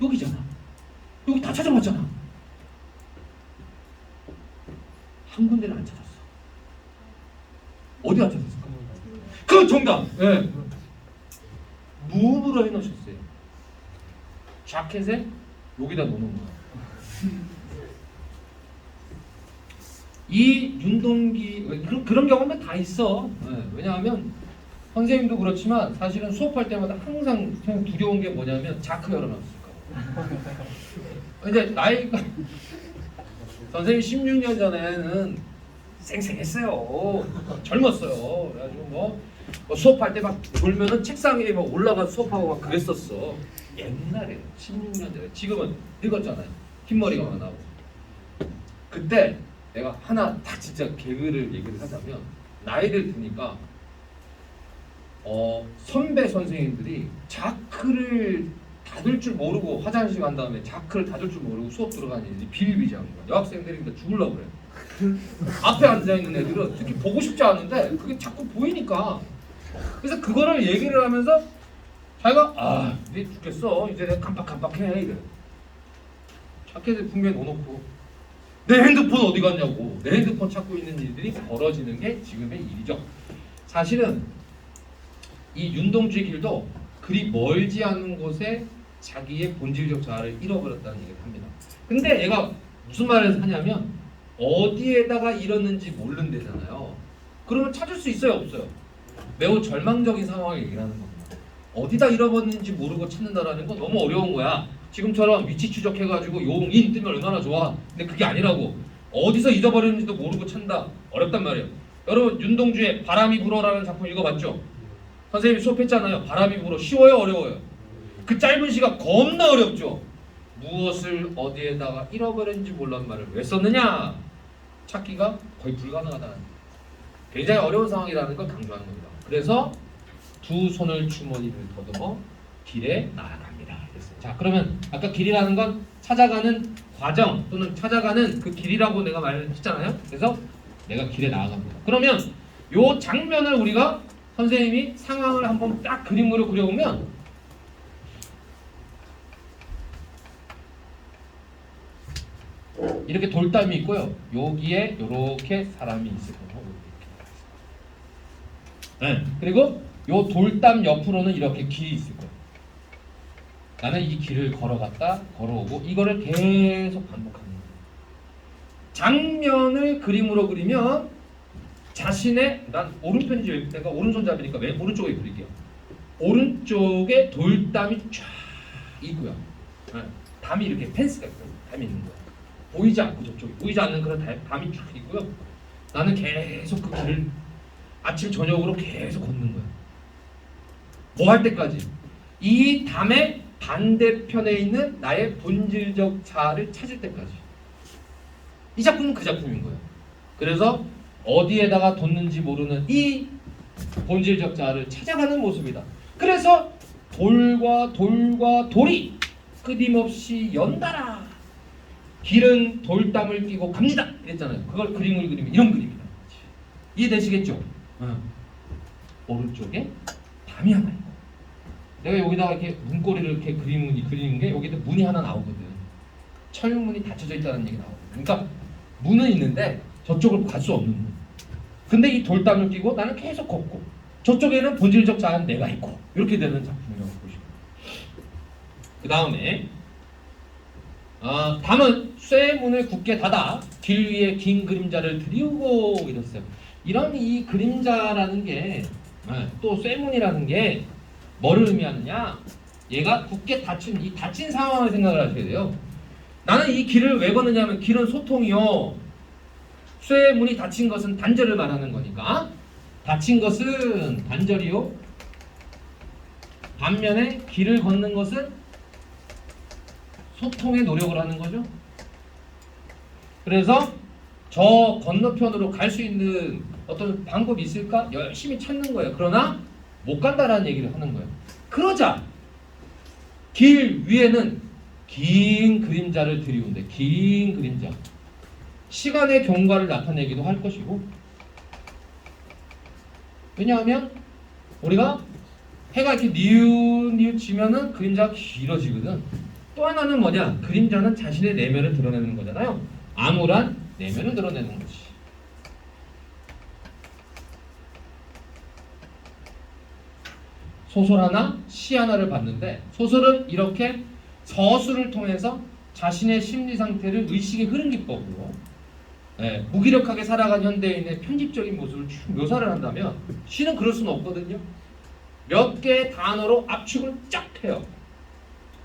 여기잖아. 여기 다 찾아봤잖아. 한 군데를 안 찾았어. 어디 안 찾았을까? 그 정답. 네. 무브로 해놓으셨어요. 자켓에 여기다 놓는 거야. 이 윤동기 그런 경우는 다 있어. 네, 왜냐하면 선생님도 그렇지만 사실은 수업할 때마다 항상 두려운 게 뭐냐면 자크 열어놨을까. 근데 나이가 선생님 16년 전에는 쌩쌩했어요. 젊었어요. 그래가지고 뭐 수업할 때 막 졸면은 책상 위에 막 올라가서 수업하고 막 그랬었어. 옛날에 16년 전에. 지금은 늙었잖아요. 흰머리가 많아 나오고. 그때 내가 하나 딱 진짜 개그를 얘기를 하자면 나이를 드니까 선배 선생님들이 자크를 닫을 줄 모르고 화장실 간 다음에 자크를 닫을 줄 모르고 수업 들어가니 비일비재한 거야. 여학생들이니까 죽으려고 그래. 앞에 앉아있는 애들은 특히 보고 싶지 않은데 그게 자꾸 보이니까 그래서 그거를 얘기를 하면서 자기가 이제 죽겠어. 이제 내가 깜빡깜빡해 이래. 자켓에 분명히 넣어놓고 내 핸드폰 어디 갔냐고. 내 핸드폰 찾고 있는 일들이 벌어지는 게 지금의 일이죠. 사실은 이 윤동주의 길도 그리 멀지 않은 곳에 자기의 본질적 자아를 잃어버렸다는 얘기를 합니다. 근데 얘가 무슨 말을 하냐면 어디에다가 잃었는지 모른대잖아요. 그러면 찾을 수 있어요 없어요? 매우 절망적인 상황을 얘기하는 겁니다. 어디다 잃어버렸는지 모르고 찾는다라는 건 너무 어려운 거야. 지금처럼 위치 추적해가지고 용인 뜨면 얼마나 좋아. 근데 그게 아니라고. 어디서 잊어버렸는지도 모르고 찾는다. 어렵단 말이에요. 여러분 윤동주의 바람이 불어라는 작품 읽어봤죠? 선생님이 수업했잖아요. 바람이 불어. 쉬워요 어려워요? 그 짧은 시간 겁나 어렵죠? 무엇을 어디에다가 잃어버렸는지 몰란 말을 왜 썼느냐? 찾기가 거의 불가능하다는 굉장히 어려운 상황이라는 걸 강조하는 겁니다. 그래서 두 손을 주머니를 더듬어 길에 나아갑니다. 자, 그러면 아까 길이라는 건 찾아가는 과정 또는 찾아가는 그 길이라고 내가 말했잖아요. 그래서 내가 길에 나아갑니다. 그러면 요 장면을 우리가 선생님이 상황을 한번 딱 그림으로 그려보면 이렇게 돌담이 있고요. 여기에 이렇게 사람이 있을 거고 네. 그리고 요 돌담 옆으로는 이렇게 길이 있을 거예요. 나는 이 길을 걸어갔다 걸어오고 이거를 계속 반복하는 거예요. 장면을 그림으로 그리면 자신의 난 오른편이지 내가 오른손잡이니까 맨 오른쪽에 그릴게요. 오른쪽에 돌담이 쫙 있고요. 네. 담이 이렇게 펜스가 있고요. 담이 있는 거예요. 보이지 않고 저쪽에 보이지 않는 그런 담이 쫙 있고요. 나는 계속 그 길을 아침 저녁으로 계속 걷는 거야. 뭐 할 때까지? 이 담의 반대편에 있는 나의 본질적 자아를 찾을 때까지. 이 작품은 그 작품인 거예요. 그래서 어디에다가 뒀는지 모르는 이 본질적 자아를 찾아가는 모습이다. 그래서 돌과 돌이 끊임없이 연달아 길은 돌담을 끼고 갑니다. 이랬잖아요. 그걸 그림을 그리면 이런 그림이다. 이해되시겠죠? 오른쪽에 담이 하나 있고 내가 여기다가 이렇게 문고리를 이렇게 그리는 게 여기도 문이 하나 나오거든. 철문이 닫혀져 있다는 얘기 나오거든. 그러니까 문은 있는데 저쪽을 갈 수 없는 문. 근데 이 돌담을 끼고 나는 계속 걷고 저쪽에는 본질적 자아는 내가 있고 이렇게 되는 작품이라고 보시면 그 다음에 담은 쇠문을 굳게 닫아 길 위에 긴 그림자를 들이우고 이랬어요. 이런 이 그림자라는 게 또 쇠문이라는 게 뭐를 의미하느냐? 얘가 굳게 닫힌 이 닫힌 상황을 생각을 하셔야 돼요. 나는 이 길을 왜 걷느냐면 길은 소통이요. 쇠문이 닫힌 것은 단절을 말하는 거니까 닫힌 것은 단절이요. 반면에 길을 걷는 것은 소통의 노력을 하는 거죠. 그래서 저 건너편으로 갈 수 있는 어떤 방법이 있을까? 열심히 찾는 거예요. 그러나 못 간다라는 얘기를 하는 거예요. 그러자 길 위에는 긴 그림자를 들이운대. 긴 그림자. 시간의 경과를 나타내기도 할 것이고 왜냐하면 우리가 해가 이렇게 뉘우치면은 그림자가 길어지거든. 또 하나는 뭐냐? 그림자는 자신의 내면을 드러내는 거잖아요. 암울한 내면을 드러내는 거지. 소설 하나, 시 하나를 봤는데 소설은 이렇게 서술을 통해서 자신의 심리 상태를 의식의 흐름 기법으로 무기력하게 살아간 현대인의 편집적인 모습을 쭉 묘사를 한다면 시는 그럴 수는 없거든요. 몇 개의 단어로 압축을 쫙 해요.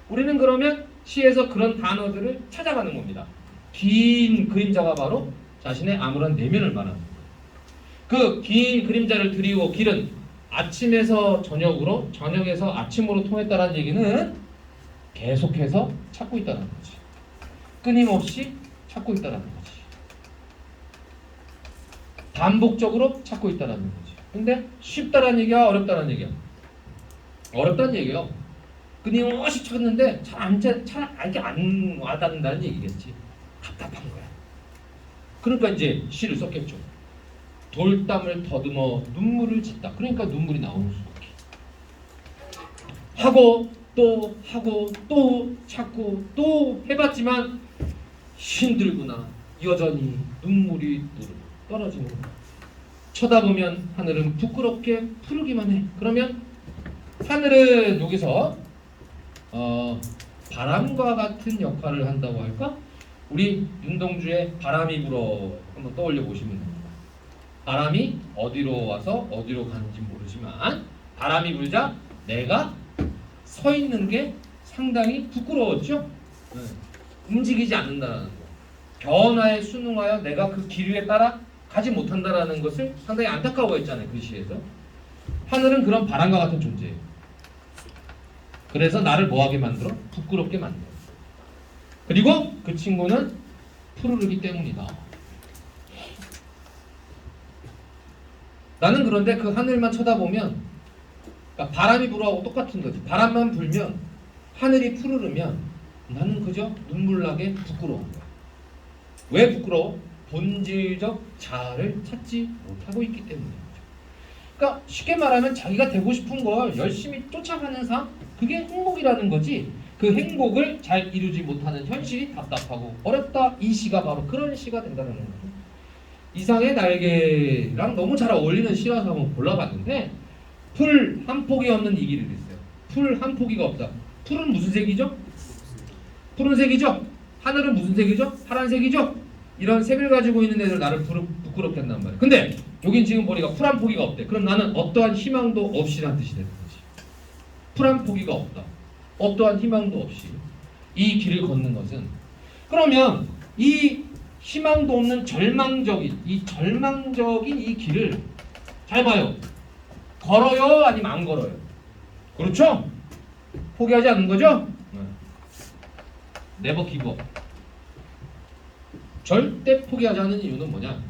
우리는 그러면 시에서 그런 단어들을 찾아가는 겁니다. 긴 그림자가 바로 자신의 암울한 내면을 말하는 거예요. 그 긴 그림자를 드리고 길은 아침에서 저녁으로, 저녁에서 아침으로 통했다는 얘기는 계속해서 찾고 있다는 거지. 끊임없이 찾고 있다는 거지. 반복적으로 찾고 있다는 거지. 근데 쉽다는 얘기야, 어렵다는 얘기야? 어렵다는 얘기예요. 끊임없이 찾는데 잘 안 와닿는다는 얘기겠지. 답답한 거야. 그러니까 이제 시를 썼겠죠. 돌담을 더듬어 눈물을 짓다. 그러니까 눈물이 나오는 수밖에. 하고 또 찾고 또 해봤지만 힘들구나. 여전히 눈물이 떨어지는 거야. 쳐다보면 하늘은 부끄럽게 푸르기만 해. 그러면 하늘은 여기서 바람과 같은 역할을 한다고 할까? 우리 윤동주의 바람이 불어 한번 떠올려 보시면 됩니다. 바람이 어디로 와서 어디로 가는지 모르지만 바람이 불자 내가 서 있는 게 상당히 부끄러웠죠. 움직이지 않는다는 거. 변화에 순응하여 내가 그 기류에 따라 가지 못한다라는 것을 상당히 안타까워했잖아요. 그 시에서. 하늘은 그런 바람과 같은 존재예요. 그래서 나를 뭐하게 만들어? 부끄럽게 만들어. 그리고 그 친구는 푸르르기 때문이다. 나는 그런데 그 하늘만 쳐다보면, 그러니까 바람이 불어하고 똑같은 거지. 바람만 불면 하늘이 푸르르면 나는 그저 눈물나게 부끄러운 거야. 왜 부끄러워? 본질적 자아를 찾지 못하고 있기 때문이죠. 그러니까 쉽게 말하면 자기가 되고 싶은 걸 열심히 쫓아가는 삶, 그게 행복이라는 거지. 그 행복을 잘 이루지 못하는 현실이 답답하고 어렵다. 이 시가 바로 그런 시가 된다는 거죠. 이상의 날개랑 너무 잘 어울리는 시라서 한번 골라봤는데, 풀 한 폭이 없는 이 길이 있어요. 풀 한 포기가 없다. 풀은 무슨 색이죠? 푸른색이죠? 하늘은 무슨 색이죠? 파란색이죠? 이런 색을 가지고 있는 애들 나를 부끄럽게 한단 말이에요. 근데 여긴 지금 보니까 풀 한 포기가 없대. 그럼 나는 어떠한 희망도 없이라는 뜻이 되는 거지. 풀 한 포기가 없다. 어떠한 희망도 없이 이 길을 걷는 것은, 그러면 이 희망도 없는 절망적인 이 길을 잘 봐요. 걸어요? 아니면 안 걸어요? 그렇죠? 포기하지 않는 거죠? 네버 기브. 절대 포기하지 않는 이유는 뭐냐?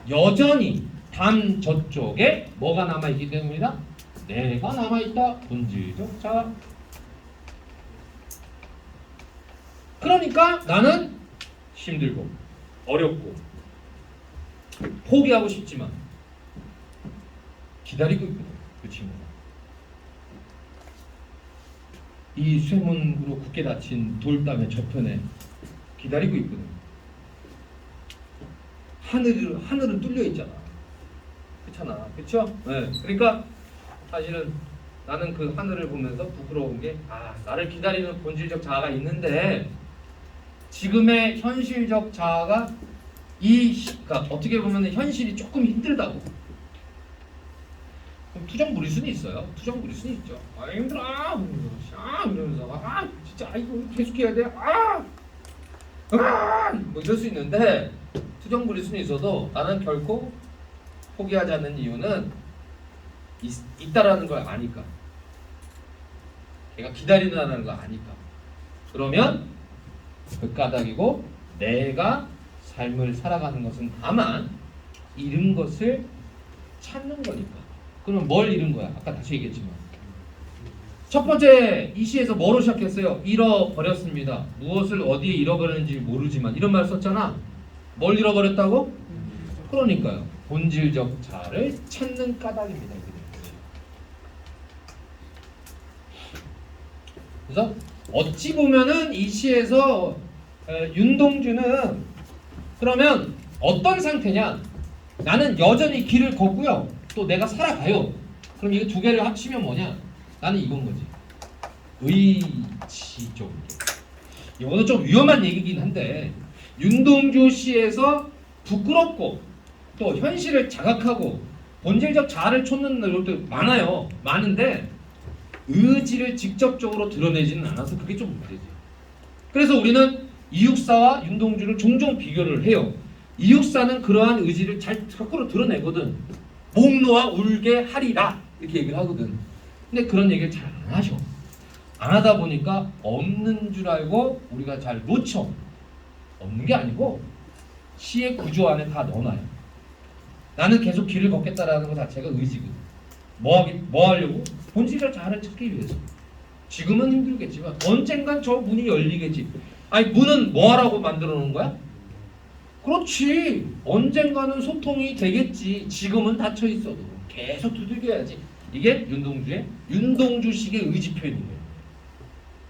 여전히 담 저쪽에 뭐가 남아있기 때문이다? 내가 남아있다. 본질적 자아. 그러니까 나는 힘들고 어렵고 포기하고 싶지만 기다리고 있거든. 그 친구가 이 쇠문으로 굳게 닫힌 돌담의 저편에 기다리고 있거든. 하늘은 뚫려 있잖아. 그렇잖아. 그렇죠? 네. 그러니까 사실은 나는 그 하늘을 보면서 부끄러운 게, 나를 기다리는 본질적 자아가 있는데 지금의 현실적 자아가 그러니까 어떻게 보면 현실이 조금 힘들다고. 그럼 투정 부릴 수는 있어요. 투정 부릴 수는 있죠. 힘들어. 이러면서 진짜 이거 계속 해야 돼. 뭐 이럴 수 있는데, 투정 부릴 수는 있어도 나는 결코 포기하지 않는 이유는 있다라는 걸 아니까. 걔가 기다린다는 걸 아니까. 그러면 그 까닭이고, 내가 삶을 살아가는 것은 다만 잃은 것을 찾는 거니까. 그럼 뭘 잃은 거야? 아까 다시 얘기했지만, 첫 번째 이 시에서 뭐로 시작했어요? 잃어버렸습니다. 무엇을 어디에 잃어버렸는지 모르지만, 이런 말 썼잖아. 뭘 잃어버렸다고? 그러니까요, 본질적 자아를 찾는 까닭입니다. 그래서 어찌 보면은 이 시에서 윤동주는 그러면 어떤 상태냐? 나는 여전히 길을 걷고요. 또 내가 살아가요. 그럼 이거 두 개를 합치면 뭐냐? 나는 이건 거지. 의지 쪽. 이거는 좀 위험한 얘기긴 한데 윤동주 시에서 부끄럽고 또 현실을 자각하고 본질적 자아를 쫓는 것도 많아요. 많은데 의지를 직접적으로 드러내지는 않아서 그게 좀 문제지. 그래서 우리는 이육사와 윤동주를 종종 비교를 해요. 이육사는 그러한 의지를 잘 거꾸로 드러내거든. 목 놓아 울게 하리라 이렇게 얘기를 하거든. 근데 그런 얘기를 잘 안 하셔. 안 하다 보니까 없는 줄 알고 우리가 잘 놓쳐. 없는 게 아니고 시의 구조 안에 다 넣어놔요. 나는 계속 길을 걷겠다라는 것 자체가 의지거든. 뭐 하려고? 본질적 자아를 찾기 위해서. 지금은 힘들겠지만 언젠간 저 문이 열리겠지. 아니 문은 뭐 하라고 만들어 놓은 거야? 그렇지. 언젠가는 소통이 되겠지. 지금은 닫혀 있어도 계속 두들겨야지. 이게 윤동주식의 의지 표현인 거예요.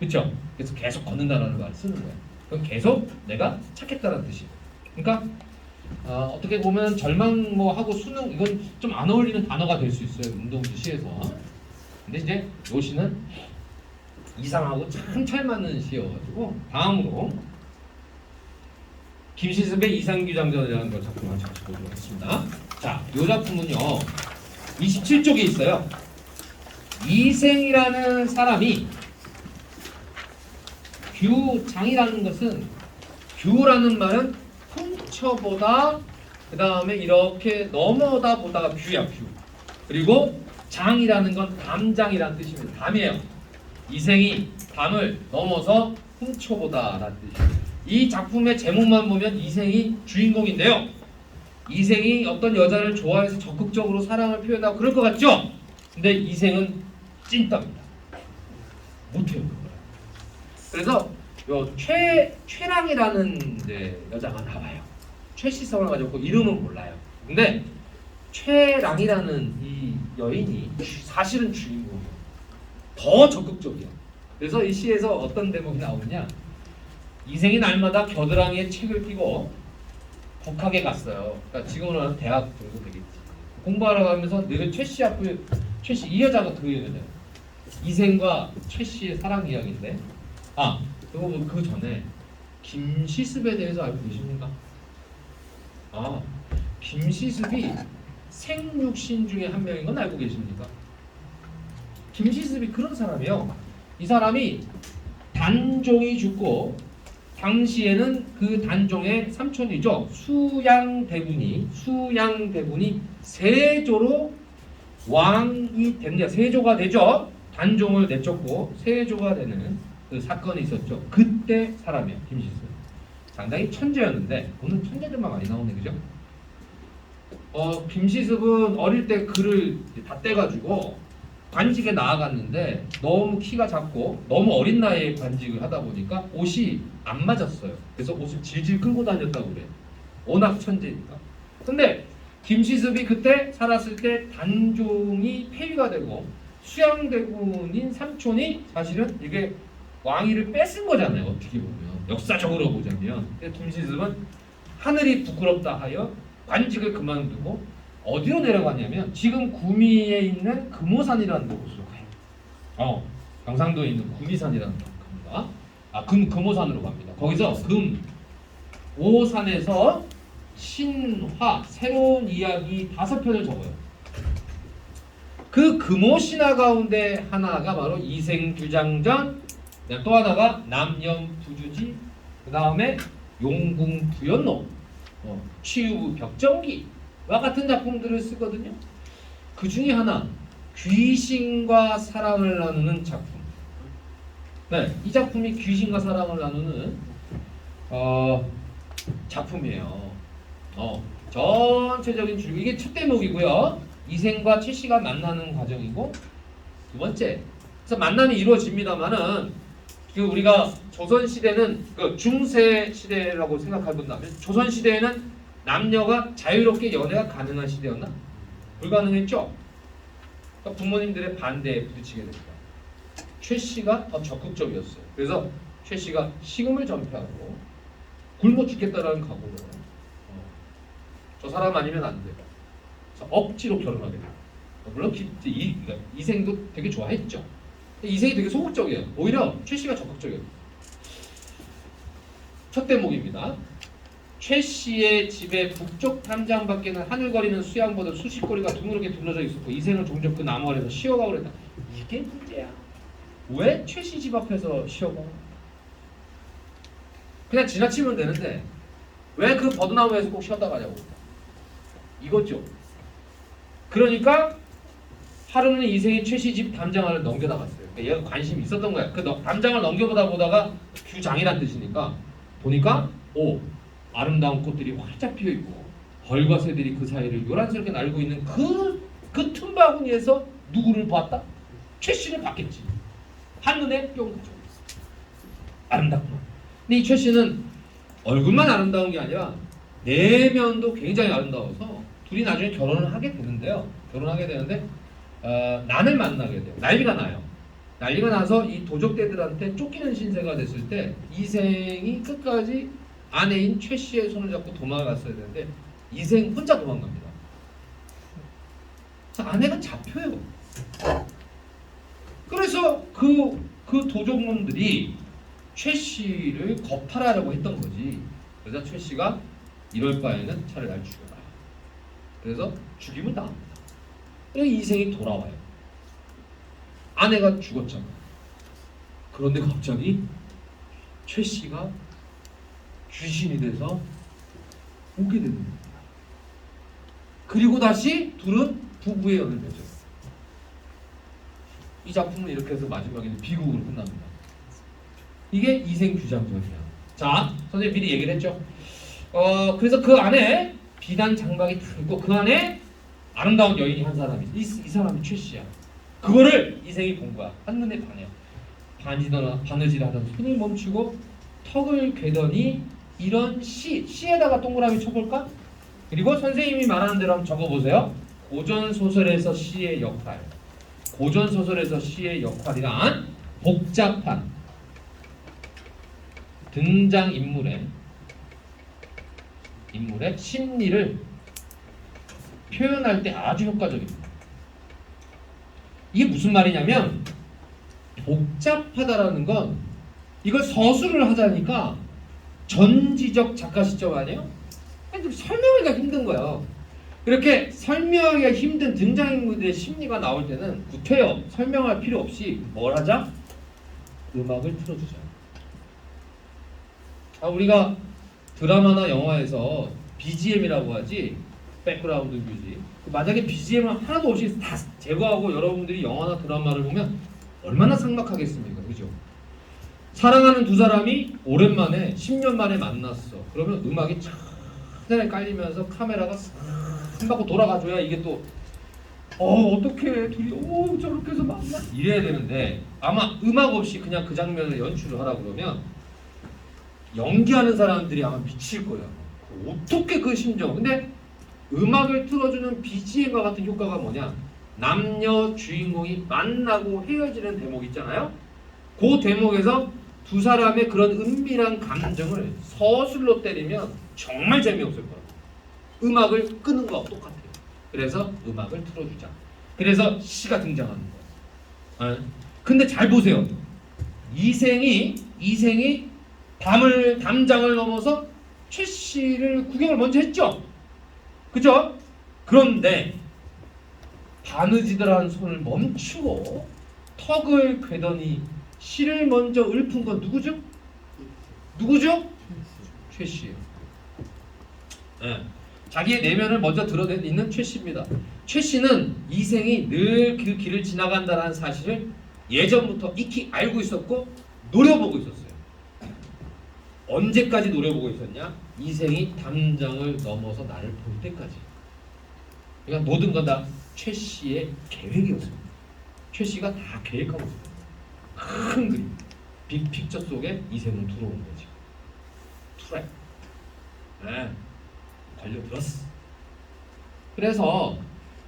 그렇죠? 그래서 계속 걷는다라는 말을 쓰는 거야. 그럼 계속 내가 찾겠다는 뜻이에요. 그러니까 어떻게 보면 절망 뭐 하고 수능 이건 좀 안 어울리는 단어가 될 수 있어요. 윤동주 시에서. 근데 이제 요 시는 이상하고 참 잘 맞는 시여가지고 다음으로 김시습의 이상규장전이라는 걸 작품을 같이 보도록 하겠습니다. 자, 이 작품은요 27쪽에 있어요. 이생이라는 사람이 규장이라는 것은 규라는 말은 훔쳐보다 그 다음에 이렇게 넘어다 보다가 규야 규. 그리고 장이라는 건 담장이라는 뜻입니다. 담이에요. 이생이 담을 넘어서 훔쳐보다라는 뜻이에요. 이 작품의 제목만 보면 이생이 주인공인데요. 이생이 어떤 여자를 좋아해서 적극적으로 사랑을 표현하고 그럴 것 같죠? 근데 이생은 찐따입니다. 못해요. 그래서 요 최랑이라는 이제 여자가 나와요. 최시성을 가지고 이름은 몰라요. 근데 최랑이라는 이 여인이 사실은 주인공이에요. 더 적극적이야. 그래서 이 시에서 어떤 대목이 나오느냐? 이생이 날마다 겨드랑이에 책을 끼고 독학에 갔어요. 그러니까 지금은 대학 정도 되겠지. 공부하러 가면서 늘 최씨 앞에 최씨 이 여자가 그 여자예요. 이생과 최씨의 사랑 이야기인데 그리고 그 전에 김시습에 대해서 알고 계십니까? 김시습이 생육신 중에 한 명인 건 알고 계십니까? 김시습이 그런 사람이에요. 이 사람이 단종이 죽고 당시에는 그 단종의 삼촌이죠. 수양대군이 세조로 왕이 됩니다. 세조가 되죠. 단종을 내쫓고 세조가 되는 그 사건이 있었죠. 그때 사람이에요. 김시습. 상당히 천재였는데 오늘 천재들만 많이 나오네, 그죠? 김시습은 어릴 때 글을 다 떼가지고 관직에 나아갔는데 너무 키가 작고 너무 어린 나이에 관직을 하다 보니까 옷이 안 맞았어요. 그래서 옷을 질질 끌고 다녔다고 그래요. 워낙 천재니까. 근데 김시습이 그때 살았을 때 단종이 폐위가 되고 수양대군인 삼촌이 사실은 이게 왕위를 뺏은 거잖아요. 어떻게 보면 역사적으로 보자면. 김시습은 하늘이 부끄럽다 하여 관직을 그만두고 어디로 내려가냐면 지금 구미에 있는 금오산이라는 곳으로 가요. 경상도에 있는 구미산이라는 곳 갑니다. 금오산으로 갑니다. 거기서 금오산에서 신화 새로운 이야기 5편을 적어요. 그 금오신화 가운데 하나가 바로 이생규장전, 또 하나가 남염부주지, 그 다음에 용궁부연록, 치유벽정기와 같은 작품들을 쓰거든요. 그 중에 하나 귀신과 사랑을 나누는 작품. 네, 이 작품이 귀신과 사랑을 나누는 작품이에요. 전체적인 주류 이게 첫 대목이고요. 이생과 최씨가 만나는 과정이고 두 번째. 그래서 만남이 이루어집니다만은 우리가 조선 시대는 중세 시대라고 생각해 본다면 조선 시대에는 남녀가 자유롭게 연애가 가능한 시대였나? 불가능했죠. 그러니까 부모님들의 반대에 부딪히게 됩니다. 최 씨가 더 적극적이었어요. 그래서 최 씨가 식음을 전폐하고 굶어 죽겠다라는 각오로 저 사람 아니면 안 돼. 그래서 억지로 결혼하게 돼요. 물론 그러니까 이생도 되게 좋아했죠. 이생이 되게 소극적이에요. 오히려 최 씨가 적극적이에요. 첫 대목입니다. 최 씨의 집의 북쪽 담장 밖에는 하늘거리는 수양보다 수식거리가 드물게 둘러져 있었고 이생은 종종 그 나무 아래서 쉬어가고 그랬다. 이게 문제야. 왜 최 씨 집 앞에서 쉬어가? 그냥 지나치면 되는데 왜 그 버드나무에서 꼭 쉬었다 가냐고. 이거죠. 그러니까 하루는 이생이 최 씨 집 담장을 넘겨다 갔어요. 그러니까 얘가 관심이 있었던 거야. 그 담장을 넘겨보다가 규장이란 뜻이니까 보니까 아름다운 꽃들이 활짝 피어 있고 벌과 새들이 그 사이를 요란스럽게 날고 있는 그 틈바구니에서 누구를 봤다? 최 씨를 봤겠지. 한눈에 뿅 가져. 아름답구나. 근데 이 최 씨는 얼굴만 아름다운 게 아니라 내면도 굉장히 아름다워서 둘이 나중에 결혼을 하게 되는데요. 결혼하게 되는데 난을 만나게 돼요. 난리가 나요. 난리가 나서 이 도적대들한테 쫓기는 신세가 됐을 때 이생이 끝까지 아내인 최 씨의 손을 잡고 도망갔어야 되는데 이생 혼자 도망갑니다. 아내가 잡혀요. 그래서 그 도적놈들이 최 씨를 겁탈하려고 했던 거지. 그래서 최 씨가 이럴 바에는 차라리 날 죽여라. 그래서 죽임을 당합니다. 그래서 이생이 돌아와요. 아내가 죽었잖아. 그런데 갑자기 최 씨가 귀신이 돼서 오게 되는 거야. 그리고 다시 둘은 부부의 연을 맺어요. 이 작품은 이렇게 해서 마지막에는 비극으로 끝납니다. 이게 이생규장전이야. 자, 선생님 미리 얘기를 했죠. 그래서 그 안에 비단 장막이 다 있고 그 안에 아름다운 여인이 한 사람이 이 사람이 최 씨야. 그거를 이생이 본 거야. 한눈에 반해. 바느질하던 손을 멈추고 턱을 괴더니 이런 시에다가 동그라미 쳐볼까? 그리고 선생님이 말하는 대로 한번 적어보세요. 고전소설에서 시의 역할. 고전소설에서 시의 역할이란 복잡한 등장인물의 심리를 표현할 때 아주 효과적입니다. 이게 무슨 말이냐면 복잡하다라는 건 이걸 서술을 하자니까 전지적 작가 시점 아니에요? 설명하기가 힘든 거예요. 이렇게 설명하기가 힘든 등장인물들의 심리가 나올 때는 구태여 설명할 필요 없이 뭘 하자? 음악을 틀어주자. 우리가 드라마나 영화에서 BGM이라고 하지, 백그라운드 뮤직. 만약에 BGM을 하나도 없이 다 제거하고 여러분들이 영화나 드라마를 보면 얼마나 삭막하겠습니까? 그죠? 사랑하는 두 사람이 오랜만에 10년 만에 만났어. 그러면 음악이 차례 깔리면서 카메라가 한 바퀴 돌아가줘야 이게 또 어떻게 둘이 저렇게 해서 만나? 이래야 되는데 아마 음악 없이 그냥 그 장면을 연출을 하라 그러면 연기하는 사람들이 아마 미칠 거예요. 어떻게 그 심정? 근데 음악을 틀어주는 BGM과 같은 효과가 뭐냐? 남녀 주인공이 만나고 헤어지는 대목 있잖아요. 그 대목에서 두 사람의 그런 은밀한 감정을 서술로 때리면 정말 재미없을 거예요. 음악을 끄는 거하고 똑같아요. 그래서 음악을 틀어주자. 그래서 시가 등장하는 거예요. 근데 잘 보세요. 이생이 담장을 넘어서 최 씨를 구경을 먼저 했죠. 그죠? 그런데 바느질한 손을 멈추고 턱을 괴더니 시를 먼저 읊은 건 누구죠? 최 씨예요. 자기의 내면을 먼저 드러내는 최 씨입니다. 최 씨는 이생이 늘 그 길을 지나간다는 사실을 예전부터 익히 알고 있었고 노려보고 있었어요. 언제까지 노려보고 있었냐? 이생이 담장을 넘어서 나를 볼 때까지. 그러니까 모든 건 다 최 씨의 계획이었습니다. 최 씨가 다 계획하고 있었어요. 큰 그림, 빅픽처 속에 이생은 들어온 거지. 트랙. 걸려들었어. 그래서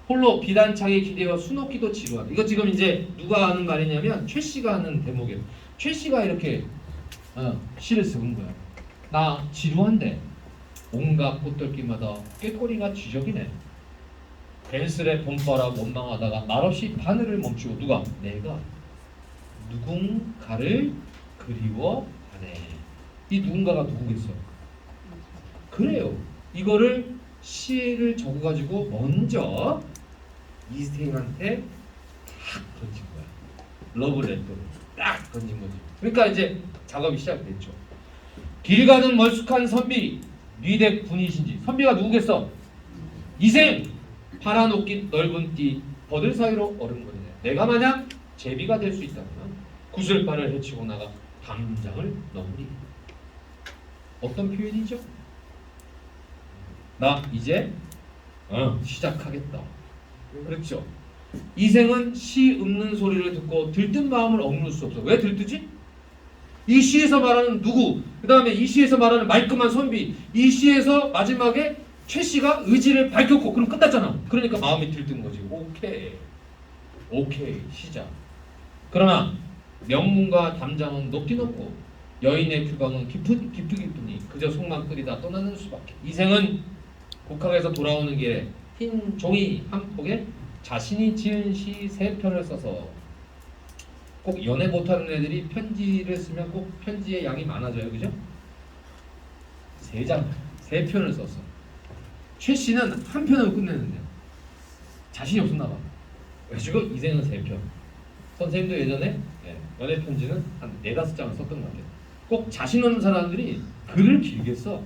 홀로 비단차게 기대어 수놓기도 지루하다. 이거 지금 이제 누가 하는 말이냐면 최 씨가 하는 대목이에요. 최 씨가 이렇게 시를 쓰는 거야. 나 지루한데 온갖 꽃들기마다 꾀꼬리가 쥐적이네. 괜스레 봄바람 원망하다가 말없이 바늘을 멈추고 누가? 내가 누군가를 그리워하네. 이 누군가가 누구겠어? 그래요. 이거를 시를 적어가지고 먼저 이생한테 딱 던진 거야. 러브레터를 딱 던진 거지. 그러니까 이제 작업이 시작됐죠. 길 가는 멀쑥한 선비 뉘댁 분이신지. 선비가 누구겠어? 이생. 파란 옷깃 넓은 띠 버들 사이로 어른거리네. 내가 만약 제비가 될 수 있다면 구슬바를 헤치고 나가 담장을 넘으리. 어떤 표현이죠? 나 이제 시작하겠다. 그렇죠. 이생은 시 읊는 소리를 듣고 들뜬 마음을 억누를 수 없어. 왜 들뜨지? 이 시에서 말하는 누구, 그 다음에 이 시에서 말하는 말끔한 선비, 이 시에서 마지막에 최 씨가 의지를 밝혔고 그럼 끝났잖아. 그러니까 마음이 들뜬 거지. 오케이 시작. 그러나 명문과 담장은 높디 높고 여인의 규광은 깊으니 그저 속만 끓이다 떠나는 수밖에. 이생은 국학에서 돌아오는 길에 흰 종이 한 폭에 자신이 지은 시 3편을 써서, 꼭 연애 못하는 애들이 편지를 쓰면 꼭 편지의 양이 많아져요. 그죠? 3편을 썼어. 최 씨는 한 편으로 끝내는데요. 자신이 없었나 봐. 그래가지고 이생은 3편. 선생님도 예전에 연애 편지는 한 4-5장을 썼던 것 같아요. 꼭 자신 없는 사람들이 글을 길게 써.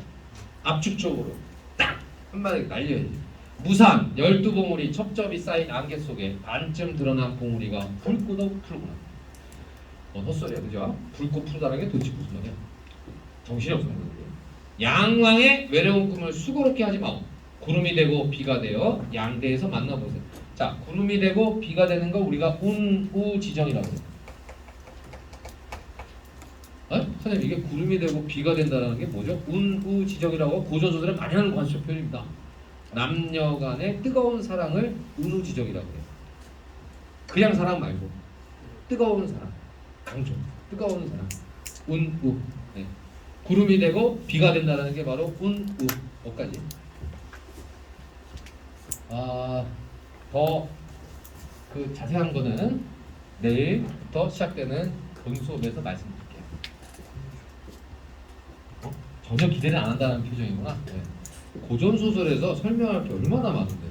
압축적으로 딱 한마디 날려야지. 무산 12봉우리 첩첩이 쌓인 안개 속에 반쯤 드러난 봉우리가 불꽃도 푸르구나. 헛소리야, 그죠? 불꽃 푸르다는 게 도대체 무슨 말이야? 정신이 없는 거예요. 양왕의 외로운 꿈을 수고롭게 하지 마오. 구름이 되고 비가 되어 양대에서 만나보세요. 자, 구름이 되고 비가 되는 거 우리가 운우지정이라고 해요. 선생님, 이게 구름이 되고 비가 된다는 게 뭐죠? 운우지정이라고 고전소설에 많이 하는 관습 표현입니다. 남녀간의 뜨거운 사랑을 운우지정이라고 해요. 그냥 사랑 말고 뜨거운 사랑, 강조, 뜨거운 사랑, 운우. 네. 구름이 되고 비가 된다는 게 바로 운우까지. 더 그 자세한 거는 내일부터 시작되는 본 수업에서 말씀드릴게요. 전혀 기대를 안 한다는 표정이구나. 네. 고전 소설에서 설명할 게 얼마나 많은데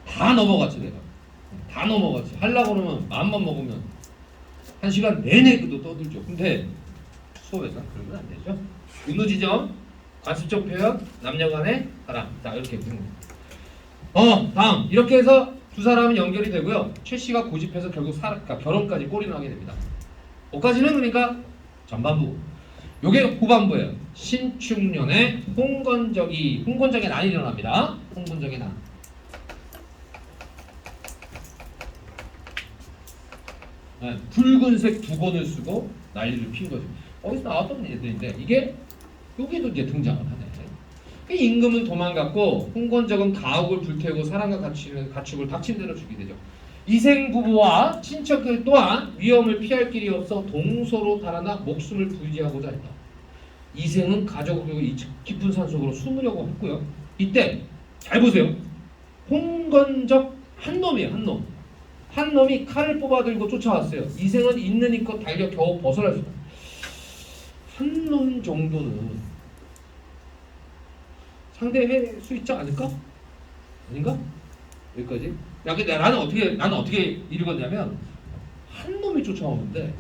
다 넘어갔지. 내가 다 넘어갔지. 하려고 그러면 마음만 먹으면 1시간 내내 그도 떠들죠. 근데 수업에서는 그런 건 안 되죠. 운우지정, 관습적 표현, 남녀간의 사랑. 자, 이렇게 되는 거예요. 다음 이렇게 해서 두 사람이 연결이 되고요. 최 씨가 고집해서 결국 결혼까지 골인을 하게 됩니다. 여기까지는 그러니까 전반부. 요게 후반부예요. 신축년에 홍건적의 난이 일어납니다. 홍건적의 난. 네, 붉은색 두건을 쓰고 난리를 핀 거죠. 어디서 나왔던 애들인데 이게 여기도 이제 등장을 하네. 임금은 도망갔고 홍건적은 가옥을 불태우고 사랑과 가축을 닥친 대로 죽게 되죠. 이생 부부와 친척들 또한 위험을 피할 길이 없어 동서로 달아나 목숨을 부지하고자 했다. 이생은 가족을 두고 깊은 산속으로 숨으려고 했고요. 이때 잘 보세요. 홍건적 한 놈이에요. 한 놈이 칼을 뽑아들고 쫓아왔어요. 이생은 있는 힘껏 달려 겨우 벗어날 수 있다. 한 놈 정도는 상대할 수 있지 않을까? 아닌가? 여기까지. 근데 나는 어떻게 읽었냐면 한 놈이 쫓아오는데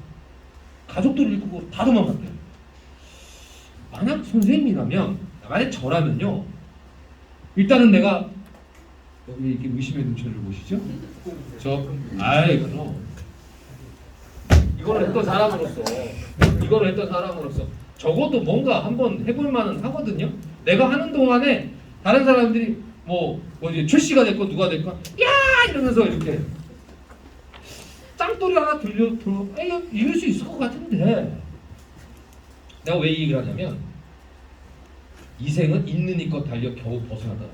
가족들을 잃고 다 도망갔대요. 만약 선생님이라면, 만약 저라면요. 일단은 내가 여기 이렇게 의심의 눈초리를 보시죠? 그럼 이걸 했던 사람으로서 적어도 뭔가 한번 해볼 만은 하거든요. 내가 하는 동안에 다른 사람들이 최 씨가 됐건 누가 됐건 야 이러면서 이렇게 짱돌이 하나 들려 이럴 수 있을 것 같은데, 내가 왜 이 얘기를 하냐면 이생은 있는 힘껏 달려 겨우 벗어나더라.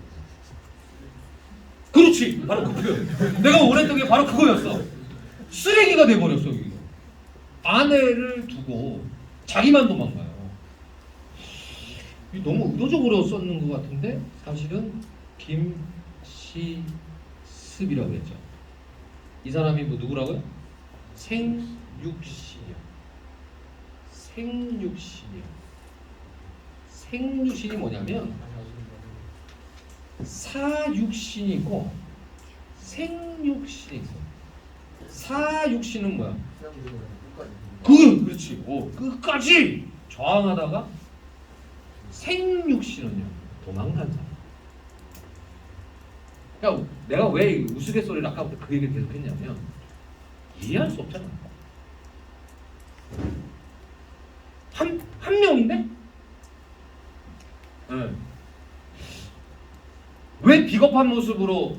그렇지, 바로 그거예요. 내가 원했던 게 바로 그거였어. 쓰레기가 돼버렸어. 아내를 두고 자기만 도망가요. 너무 의도적으로 썼는 것 같은데 사실은 김시환 학습이라고 했죠. 이 사람이 뭐 누구라고요? 생육신이요. 생육신이요. 생육신이 뭐냐면 사육신이 있고 생육신이 있어. 사육신은 뭐야? 그렇지. 끝까지 저항하다가 생육신은요 도망간 사람. 그러니까 내가 왜 우스갯소리를 아까부터 그 얘기를 계속 했냐면 이해할 수 없잖아. 한 명인데? 네. 왜 비겁한 모습으로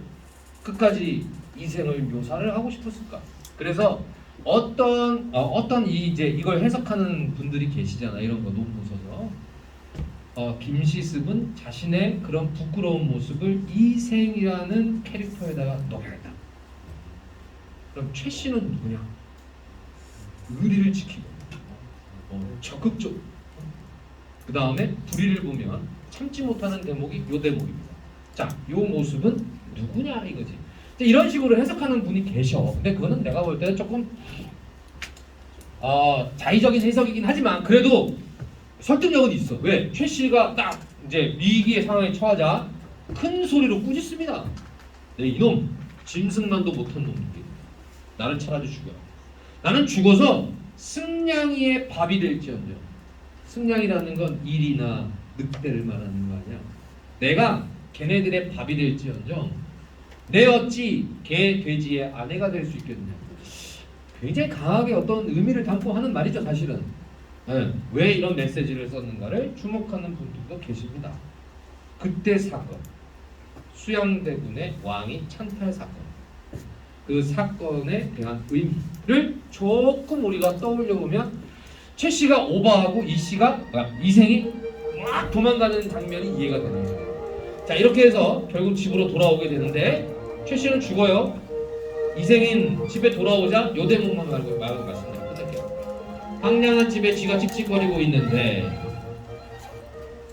끝까지 이생을 묘사를 하고 싶었을까? 그래서 어떤 이걸 해석하는 분들이 계시잖아. 이런 거 논문 써서 김시습은 자신의 그런 부끄러운 모습을 이생이라는 캐릭터에다가 넣어야겠다. 그럼 최 씨는 누구냐? 의리를 지키고 적극적. 그 다음에 불의를 보면 참지 못하는 대목이 요 대목입니다. 자, 요 모습은 누구냐 이거지. 이런 식으로 해석하는 분이 계셔. 근데 그거는 내가 볼 때는 조금 자의적인 해석이긴 하지만 그래도 설득력은 있어. 왜? 최 씨가 딱 이제 위기의 상황에 처하자 큰 소리로 꾸짖습니다. 내 이놈 짐승만도 못한 놈들이 나를 차라리 죽여. 나는 죽어서 승냥이의 밥이 될지언정. 승냥이라는 건 일이나 늑대를 말하는 거 아니야. 내가 걔네들의 밥이 될지언정 내 어찌 개 돼지의 아내가 될 수 있겠느냐. 굉장히 강하게 어떤 의미를 담고 하는 말이죠 사실은. 네. 왜 이런 메시지를 썼는가를 주목하는 분들도 계십니다. 그때 사건, 수양대군의 왕이 찬탈 사건, 그 사건에 대한 의미를 조금 우리가 떠올려 보면 최 씨가 오버하고 이생이 막 도망가는 장면이 이해가 되는 거예요. 자, 이렇게 해서 결국 집으로 돌아오게 되는데 최 씨는 죽어요. 이생인 집에 돌아오자 요 대목만 말고 말씀드리고 끝낼게요. 황량한 집에 쥐가 칙칙거리고 있는데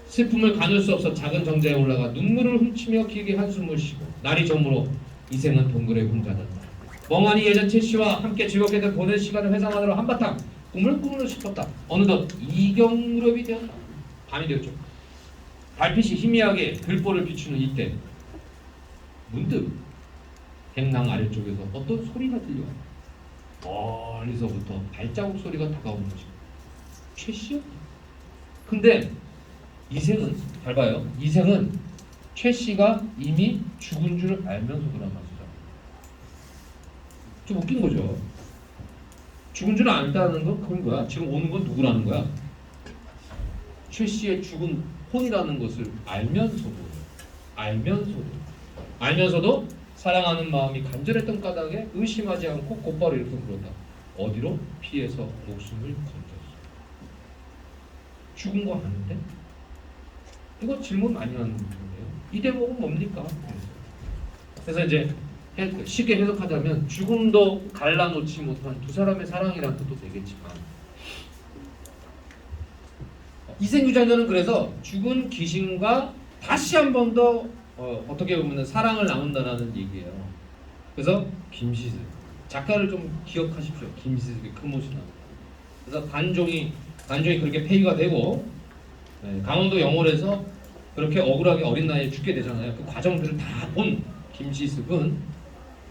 슬픔을 가눌 수 없어 작은 정자에 올라가 눈물을 훔치며 길게 한숨을 쉬고 날이 저물어 이생은 동굴에 혼자졌다. 멍하니 예전 최 씨와 함께 즐겁게 보낸 시간을 회상하느라 한바탕 꾸물꾸물 싶었다. 어느덧 이경 무렵이 되었다. 밤이 되었죠. 달빛이 희미하게 들보를 비추는 이때 문득 백낭 아래쪽에서 어떤 소리가 들려왔다. 멀리서부터 발자국 소리가 다가오는 것입니다. 최 씨였다. 근데 이생은 잘 봐요. 이생은 최 씨가 이미 죽은 줄 알면서 그런 말이죠. 좀 웃긴 거죠. 죽은 줄 안다는 건 그런 거야. 지금 오는 건 누구라는 거야? 최 씨의 죽은 혼이라는 것을 알면서도 사랑하는 마음이 간절했던 까닭에 의심하지 않고 곧바로 이렇게 물었다. 어디로? 피해서 목숨을 건졌어. 죽은 거 아는데? 이거 질문 많이 하는 문제인데요. 이 대목은 뭡니까? 그래서 이제 쉽게 해석하자면 죽음도 갈라놓지 못한 두 사람의 사랑이라는 뜻도 되겠지만 이생유자녀는 그래서 죽은 귀신과 다시 한 번 더 어떻게 보면 사랑을 나눈다라는 얘기예요. 그래서 김시습 작가를 좀 기억하십시오. 김시습의 그 모습 나옵니다. 그래서 간종이 그렇게 폐위가 되고 강원도 영월에서 그렇게 억울하게 어린 나이에 죽게 되잖아요. 그 과정들을 다 본 김시습은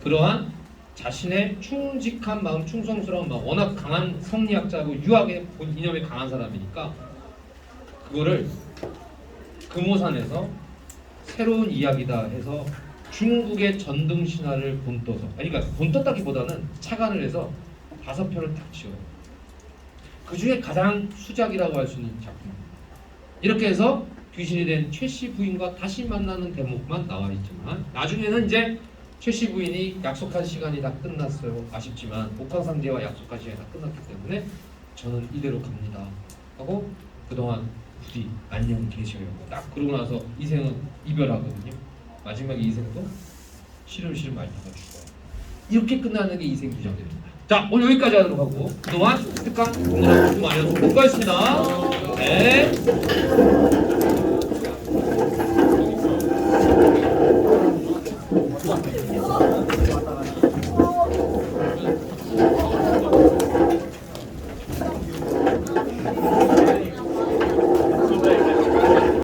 그러한 자신의 충직한 마음, 충성스러운 마음, 워낙 강한 성리학자고 유학의 이념이 강한 사람이니까 그거를 금오산에서 새로운 이야기다 해서 중국의 전등 신화를 본떠서, 그러니까 본떴다기보다는 착안을 해서 5편을 딱 지어요. 그 중에 가장 수작이라고 할 수 있는 작품입니다. 이렇게 해서 귀신이 된 최 씨 부인과 다시 만나는 대목만 나와 있지만 나중에는 이제 최 씨 부인이 약속한 시간이 다 끝났어요. 아쉽지만 옥황상제와 약속한 시간이 다 끝났기 때문에 저는 이대로 갑니다 하고 그동안 부디 안녕 계셔요. 딱 그러고 나서 이생은 이별하거든요. 마지막에 이생도 시름시름 앓다가 죽어요. 이렇게 끝나는 게 이생 규정입니다. 자, 오늘 여기까지 하도록 하고 그동안 특강 오늘 수고 많이 하셨습니다. 수고하셨습니다. 네.